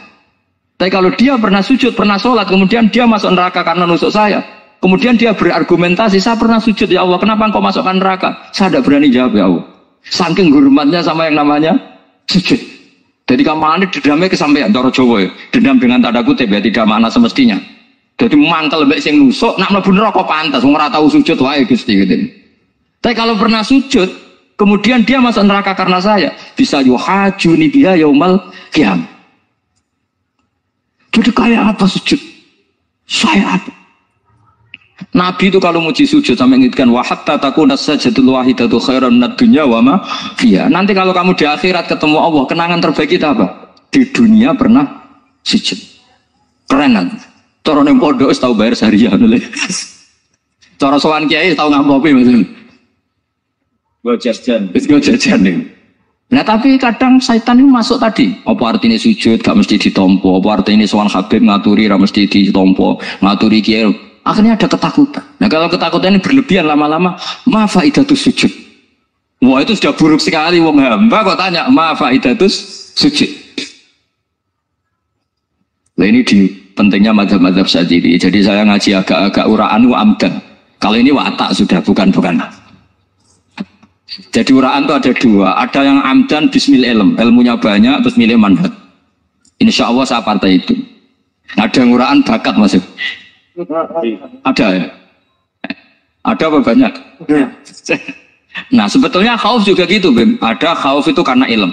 Tapi kalau dia pernah sujud, pernah sholat, kemudian dia masuk neraka karena nusuk saya, kemudian dia berargumentasi, saya pernah sujud ya Allah, kenapa engkau masukkan neraka? Saya tidak berani jawab ya Allah. Saking hormatnya sama yang namanya sujud. Jadi kamane dendamnya kesampaian cara Jawa ya. Dendam dengan tanda kutip ya, tidak makna semestinya. Jadi mangkel mbek sing nusuk, nak mlebu neraka pantas, wong ora tau sujud wae Gusti gitu. Tapi kalau pernah sujud, kemudian dia masuk neraka karena saya, bisa yuhajuni biha yaumal qiyamah. Jadi kayak apa sujud? Saya apa? Nabi itu kalau muji sujud sampai mengingatkan wa hatta takuna sajdatul wahidatu khairan minad dunya wa ma fiha. Nanti kalau kamu di akhirat ketemu Allah, kenangan terbaik kita apa? Di dunia pernah sujud. Keren kan? Cara ning pondok wis tau bayar syariah lho. Cara sowan kiai tau ngampopi maksudnya. Go jajan. Wis go jajan nih. Nah tapi kadang syaitan ini masuk tadi. Apa artinya sujud gak mesti ditompo? Apa artinya sowan Habib ngaturi gak mesti ditompo? Ngaturi kiai. Akhirnya ada ketakutan. Nah kalau ketakutan ini berlebihan lama-lama, ma faidatus sujud. Wah itu sudah buruk sekali. Wong hamba kok tanya ma faidatus sujud. Nah ini di pentingnya mazhab-mazhab Syadzili. Jadi saya ngaji agak-agak uraan wa amdan. Kalau ini watak sudah bukan. Jadi uraan itu ada dua. Ada yang amdan bismil ilm, ilmunya banyak terus milih manhaj. Insya Allah saya partai itu. Ada yang uraan bakat masuk. Ada ya? Ada apa banyak? Nah sebetulnya khauf juga gitu Bim. Ada khauf itu karena ilm.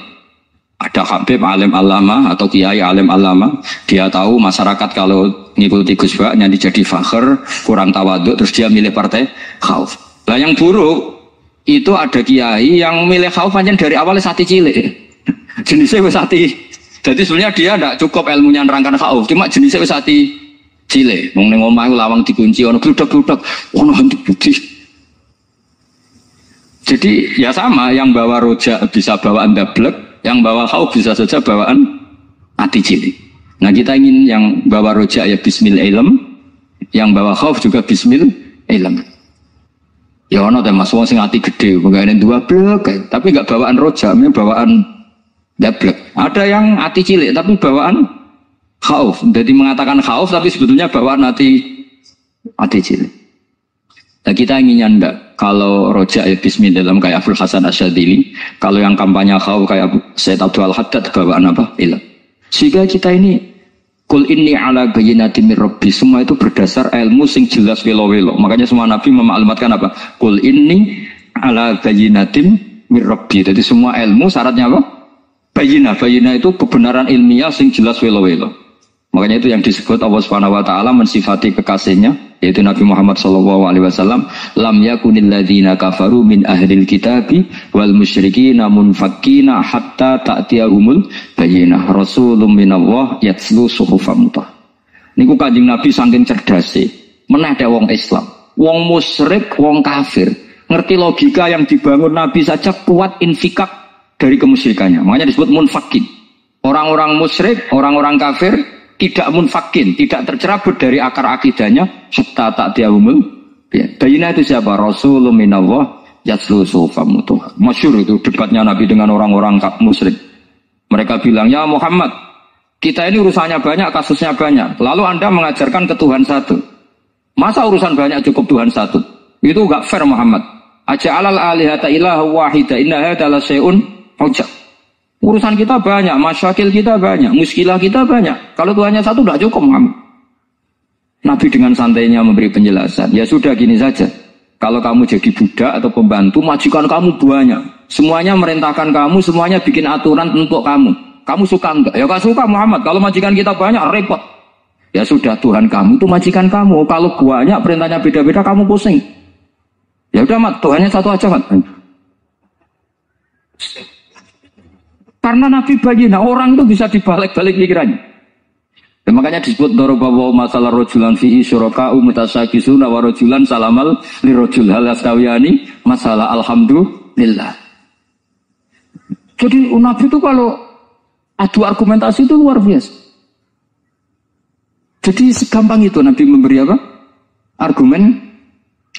Ada Habib alim alama atau kiai alim alama, dia tahu masyarakat kalau ngikuti Gus Bak nanti jadi fakhr, kurang tawaduk, terus dia milih partai khauf. Lah yang buruk itu ada kiai yang milih khauf hanya dari awalnya sati cilik. Jenisnya wis sati. Jadi sebenarnya dia tidak cukup ilmunya nerangkan khauf, cuma jenisnya wis sati cilik. Wong ning omah lawang dikunci ono gludak-gludak, ono hantu putih. Jadi ya sama, yang bawa rojak bisa bawaan dablek, yang bawa khauf bisa saja bawaan ati cilik. Nah kita ingin yang bawa rojak ya bismil ilm, yang bawa khauf juga bismil ilm. Ya ono teh Mas wong sing ati gede, pegawene dua blek, tapi enggak bawaan rojak, bawaan dablek. Ada yang ati cilik tapi bawaan khauf. Jadi mengatakan khauf tapi sebetulnya bawaan ati cilik. Nah kita inginnya enggak. Kalau rojak ya bismillah dalam kayak Abdul Hasan Asyadzili, kalau yang kampanye khauf kayak Said Abdul Haddad bawaan apa? Ilm. Sehingga kita ini kul inni ala bayyinatin mir rabbi, semua itu berdasar ilmu sing jelas welo-welo. Makanya semua nabi memaklumatkan apa? Kul inni ala bayyinatin mir rabbi. Jadi semua ilmu syaratnya apa? Bayyinah itu kebenaran ilmiah sing jelas welo-welo. Makanya itu yang disebut Allah Subhanahu wa taala mensifati kekasihnya yaitu Nabi Muhammad sallallahu alaihi wasallam, lam yakunil ladzina kafaru min ahlil kitabi wal musyrikina munfakkina hatta ta'tiyahumul bayyinah rasulun minallah yatslu suhufan mutahharah. Niku Kanjeng Nabi saking cerdase, meneh dek wong Islam, wong musyrik, wong kafir, ngerti logika yang dibangun Nabi saja kuat infikak dari kemusyrikannya. Makanya disebut munfakin. Orang-orang musyrik, orang-orang kafir tidak munfakin, tidak tercerabut dari akar akidahnya hatta ta'tiyahumul bayyinah. Itu siapa? Rasulun minallah yatslu suhufan mutahharah. Masyhur itu debatnya Nabi dengan orang-orang musyrik. Mereka bilang, "Ya Muhammad, kita ini urusannya banyak, kasusnya banyak. Lalu Anda mengajarkan ke Tuhan satu. Masa urusan banyak cukup Tuhan satu? Itu enggak fair Muhammad. Aja'alal alihata ilaha wahida inna hadza la syai'un ujab." Urusan kita banyak, masyakil kita banyak, muskilah kita banyak. Kalau Tuhannya satu tidak cukup Muhammad. Nabi dengan santainya memberi penjelasan. Ya sudah gini saja. Kalau kamu jadi budak atau pembantu, majikan kamu banyak. Semuanya merintahkan kamu, semuanya bikin aturan untuk kamu. Kamu suka enggak? Ya gak suka Muhammad. Kalau majikan kita banyak, repot. Ya sudah, Tuhan kamu itu majikan kamu. Kalau banyak perintahnya beda-beda, kamu pusing. Ya udah Mat, Tuhannya satu aja Mat. Karena Nabi bayyinah, orang itu bisa dibalik-balik pikirannya. Ya, makanya disebut dorobawa masalah rojulan fihi syuraka umutasakisuna wa rojulan salamal li rojul hal astawiyani masalah alhamdulillah. Jadi Nabi itu kalau adu argumentasi itu luar biasa. Jadi segampang itu Nabi memberi apa?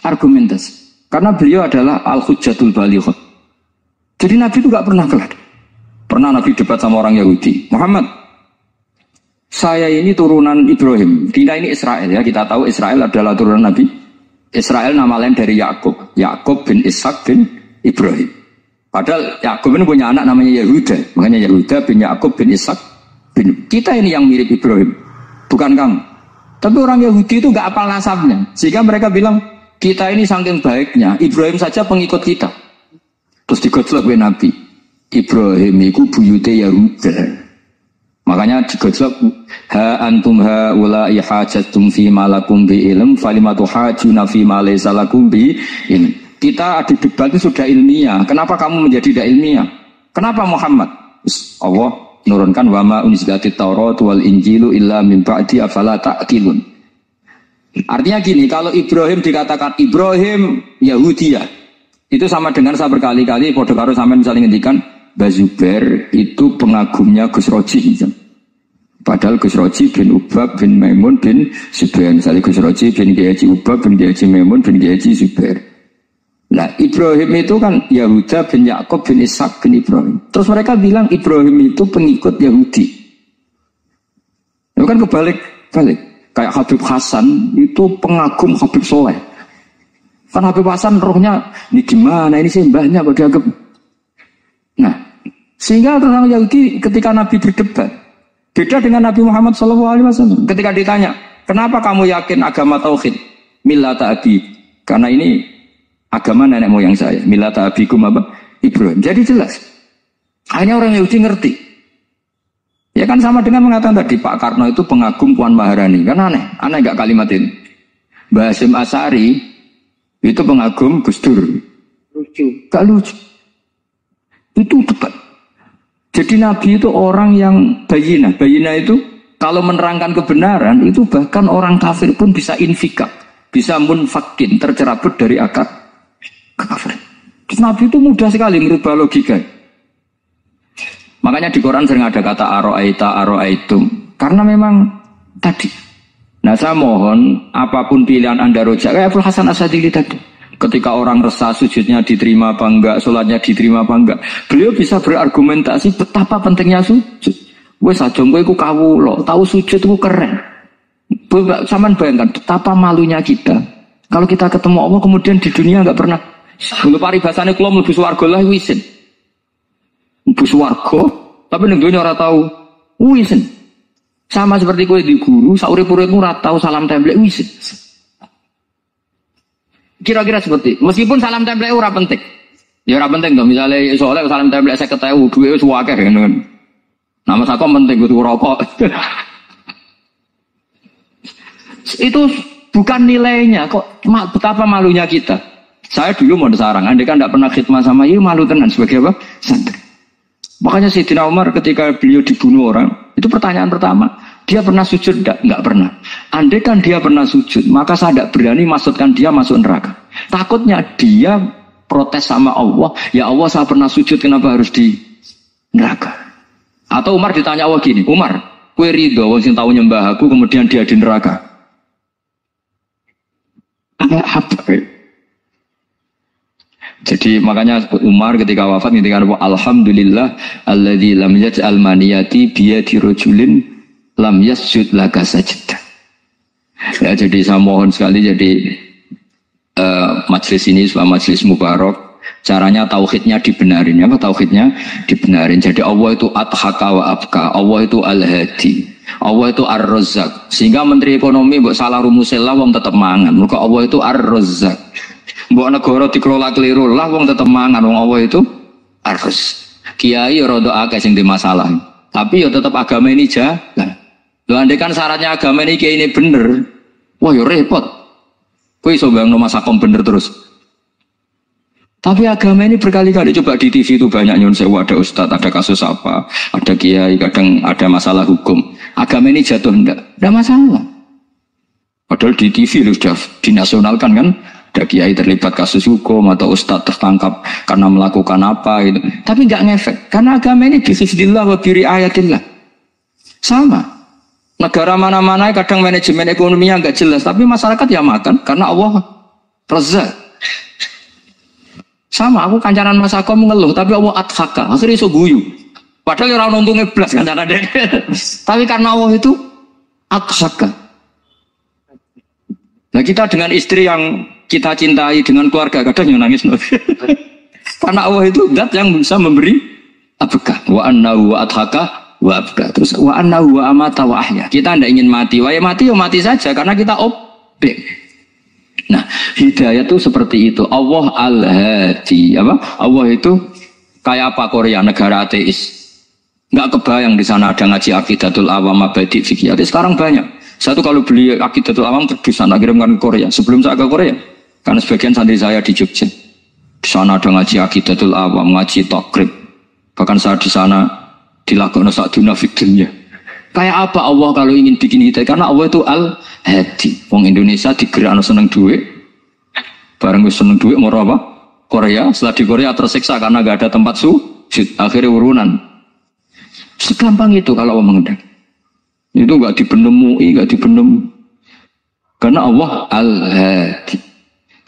Argumentasi. Karena beliau adalah al-hujjatul balighah. Jadi Nabi itu gak pernah kalah. Pernah Nabi debat sama orang Yahudi. Muhammad, saya ini turunan Ibrahim. Kita ini Israel ya. Kita tahu Israel adalah turunan Nabi. Israel nama lain dari Yakub. Yakub bin Ishak bin Ibrahim. Padahal Yakub ini punya anak namanya Yahuda. Makanya Yahuda bin Yakub bin Ishak bin. Kita ini yang mirip Ibrahim. Bukan kamu. Tapi orang Yahudi itu gak apal nasabnya. Sehingga mereka bilang, kita ini saking baiknya. Ibrahim saja pengikut kita. Terus digojlok oleh Nabi. Ibrahim itu buyute Yahuda. Makanya digojlok ha antum ha ula ihajatum fi malakum bi ilm falimatu hajuna fi ma laysa lakum bi ilm. Kita adu debat itu sudah ilmiah. Kenapa kamu menjadi tidak ilmiah? Kenapa Muhammad? Allah nurunkan wa ma unzilatit Taurat wal Injilu illa min ba'di afala ta'qilun. Artinya gini, kalau Ibrahim dikatakan Ibrahim Yahudiyah, itu sama dengan saya berkali-kali podo karo sampean saling ngendikan Bazubair itu pengagumnya Gus Roji. Padahal Gus Roji bin Ubab bin Maimun bin Zubair. Misalnya Gus Roji bin Kiai Ubab bin Kiai Maimun bin Kiai Zubair. Nah Ibrahim itu kan Yahuda bin Yakub bin Ishak bin Ibrahim. Terus mereka bilang Ibrahim itu pengikut Yahudi. Itu kan kebalik. Kayak Habib Hasan itu pengagum Habib Soleh. Kan Habib Hasan rohnya ini gimana, ini sembahnya kok dianggap. Nah, sehingga orang Yahudi ketika Nabi berdebat, beda dengan Nabi Muhammad SAW. Ketika ditanya, kenapa kamu yakin agama tauhid? Millata abi. Karena ini agama nenek moyang saya. Millata abikum apa? Ibrahim. Jadi jelas. Akhirnya orang Yahudi ngerti. Ya kan sama dengan mengatakan tadi Pak Karno itu pengagum Puan Maharani. Kan aneh gak kalimat ini? Mbah Hasyim Asy'ari itu pengagum Gus Dur. Lucu. Gak lucu. Itu debat. Jadi Nabi itu orang yang bayinah. Bayinah itu kalau menerangkan kebenaran itu bahkan orang kafir pun bisa infikak, bisa munfakin, tercerabut dari akar kafir. Nabi itu mudah sekali merubah logika. Makanya di Quran sering ada kata aro'aitum. Karena memang tadi. Nah saya mohon apapun pilihan Anda rojak kayak Abdul Hasan Asadili tadi. Ketika orang resah sujudnya diterima apa enggak, sholatnya diterima apa enggak, beliau bisa berargumentasi betapa pentingnya sujud. Wes aja kowe iku kawula, tahu sujud itu keren. Saman bayangkan betapa malunya kita. Kalau kita ketemu Allah kemudian di dunia enggak pernah. Dulu paribasane kula mlebu swarga lah wisin. Mlebu swarga, tapi ning dunya ora tahu wisin. Sama seperti kowe di guru, saurip-uripmu ora tahu salam templek wisin. Kira-kira seperti, meskipun salam template ora penting. Ya ora penting dong, misalnya soalnya salam template 50.000 duwe wis akeh ngono. Nama saka penting kudu rokok. Itu bukan nilainya kok, betapa malunya kita. Saya dulu mau sarang, andai kan tidak pernah khidmah sama ibu malu tenan sebagai apa? Santri. Makanya Sayyidina Umar ketika beliau dibunuh orang, itu pertanyaan pertama, dia pernah sujud enggak? Enggak pernah. Andai kan dia pernah sujud, maka saya tidak berani masukkan dia masuk neraka. Takutnya dia protes sama Allah, ya Allah saya pernah sujud, kenapa harus di neraka? Atau Umar ditanya Allah gini, Umar, kue ridho, wong sing tahu nyembah aku, kemudian dia di neraka. Apa? Jadi makanya Umar ketika wafat ketika alhamdulillah alladzi lam yaj'al maniyati biyadi rajulin lam yasjud laka sajdah. Ya jadi saya mohon sekali jadi majelis ini sebuah majelis mubarak. Caranya tauhidnya dibenarin. Apa tauhidnya dibenarin? Jadi Allah itu adhaka wa abka, Allah itu al-hadi, Allah itu ar-razzaq. Sehingga Menteri Ekonomi mbok salah rumusnya wong tetep mangan. Mergo Allah itu ar-razzaq. Mbok negara dikelola keliru lah wong tetep mangan, wong Allah itu ar-razzaq. Kiai rada akeh sing di masalah. Tapi ya tetep agama ini jalan. Lho andai kan syaratnya agama ini kiai ini bener. Wah ya repot. Kowe iso bayangno masakom bener terus. Tapi agama ini berkali-kali coba di TV itu banyak nyun sewu, ada ustadz, ada kasus apa, ada kiai, kadang ada masalah hukum. Agama ini jatuh enggak masalah. Padahal di TV itu sudah dinasionalkan kan, ada kiai terlibat kasus hukum atau ustadz tertangkap karena melakukan apa gitu. Tapi enggak ngefek karena agama ini bismillah wa biri ayatillah. Sama. Negara mana-mana kadang manajemen ekonominya enggak jelas, tapi masyarakat ya makan karena Allah Razzaq. Sama, aku kancanan Mas Ako mengeluh, tapi Allah adhaka, akhirnya iso guyu. Padahal orang untungnya belas kancanan dia. Tapi karena Allah itu adhaka. Nah kita dengan istri yang kita cintai, dengan keluarga, kadang yang nangis. Karena Allah itu zat yang bisa memberi abka. Wa annahu wa adhaka wa abka. Terus wa annahu wa amata wa ahya. Kita tidak ingin mati, ya mati saja, karena kita objek. Nah, hidayah itu seperti itu. Allah al-hadi, apa? Allah itu kayak apa Korea, negara ateis. Enggak kebayang di sana ada ngaji Aqidatul Awam, Mabadi Fikih. Sekarang banyak. Saya tuh kalau beli Aqidatul Awam di sana kirimkan ke Korea. Sebelum saya ke Korea, karena sebagian santri saya di Jogja. Di sana ada ngaji Aqidatul Awam, ngaji Takrib. Bahkan saya di sana dilakukan sa'duna fid dunya. Kayak apa Allah kalau ingin bikin hidayah? Karena Allah itu al-hadi. Wong Indonesia digerakno seneng duit. Bareng wis seneng duit mau apa? Korea. Setelah di Korea tersiksa karena gak ada tempat sujud. Akhirnya urunan. Segampang itu kalau Allah menghendaki. Itu gak dibenem MUI, gak dibenem. Karena Allah al-hadi.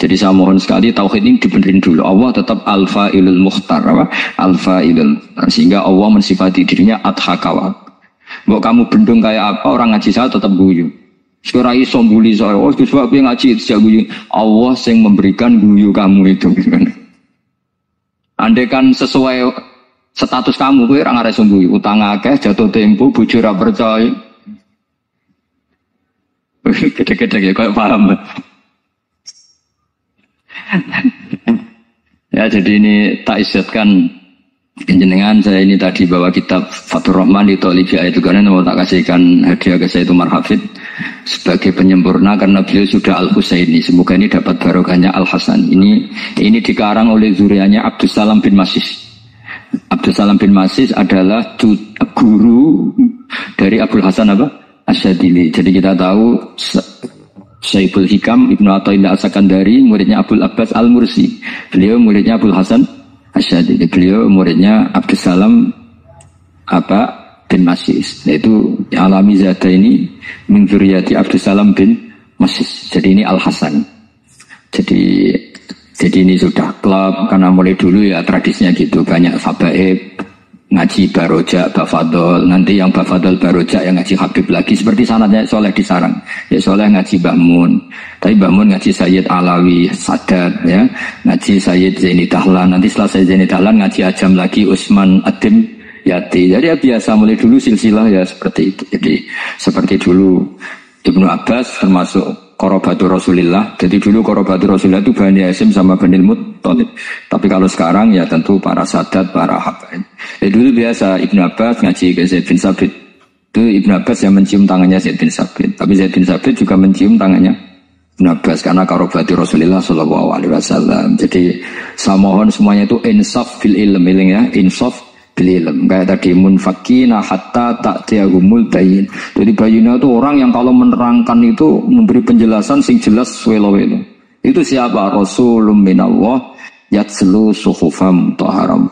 Jadi saya mohon sekali tauhid ini dibenerin dulu. Allah tetap al-fa'ilul mukhtar, apa? Al-fa'ilul. Sehingga Allah mensifati dirinya adhakawa. Mbok kamu bendung kayak apa, orang ngaji saya tetap guyu. Sekarang iso mbuli saya, oh sebab dia ngaji sejak guyu. Allah yang memberikan guyu kamu itu. Andai kan sesuai status kamu, kowe ora ngarep guyu. Utang akeh, jatuh tempo, bojo ora percaya. Gede-gede kayak paham. Ya jadi ini tak isyatkan jenengan saya ini tadi bawa kitab Fathur Rahman di Tolibi itu karena mau tak kasihkan hadiah ke saya itu Marhafid sebagai penyempurna karena beliau sudah Al-Husaini. Semoga ini dapat barokahnya Al-Hasan. Ini dikarang oleh zurianya Abdus Salam bin Masis. Abdus Salam bin Masis adalah guru dari Abdul Hasan apa? Asyadili. Jadi kita tahu Syaibul Hikam Ibnu Athaillah As-Sakandari muridnya Abdul Abbas Al-Mursi. Beliau muridnya Abdul Hasan Asyadili. Beliau muridnya Abdus Salam bin Masis. Yaitu alami zada ini min dzurriyyati Abdus Salam bin Masis. Jadi ini Al-Hasan. Jadi ini sudah klub karena mulai dulu ya tradisinya gitu, banyak habaib ngaji Baroja, Bafadol, nanti yang Bafadol Baroja yang ngaji Habib lagi seperti sanadnya Soleh di Sarang. Ya Soleh ngaji Mbah Mun, tapi Mbah Mun ngaji Sayyid Alawi Sadat ya, ngaji Sayyid Zaini Dahlan, nanti setelah Sayyid Zaini Dahlan ngaji Ajam lagi Usman Adim Yati. Jadi ya biasa mulai dulu silsilah ya seperti itu. Jadi seperti dulu Ibnu Abbas termasuk Qorobatul Rasulillah. Jadi dulu Qorobatul Rasulillah itu Bani Hasyim sama Bani Muttalib. Tapi kalau sekarang ya tentu para sadat, para habaib. Dulu biasa Ibnu Abbas ngaji ke Zaid bin Sabit. Itu Ibnu Abbas yang mencium tangannya Zaid bin Sabit. Tapi Zaid bin Sabit juga mencium tangannya Ibnu Abbas karena Qorobatul Rasulillah sallallahu alaihi wasallam. Jadi saya mohon semuanya itu insaf fil ilm ya, insaf ilm. Kayak tadi munfakina hatta ta'tiyahumul bayin. Jadi bayina itu orang yang kalau menerangkan itu memberi penjelasan sing jelas welo-welo. Itu siapa? Rasulun minallah yatslu suhufam mutahharam.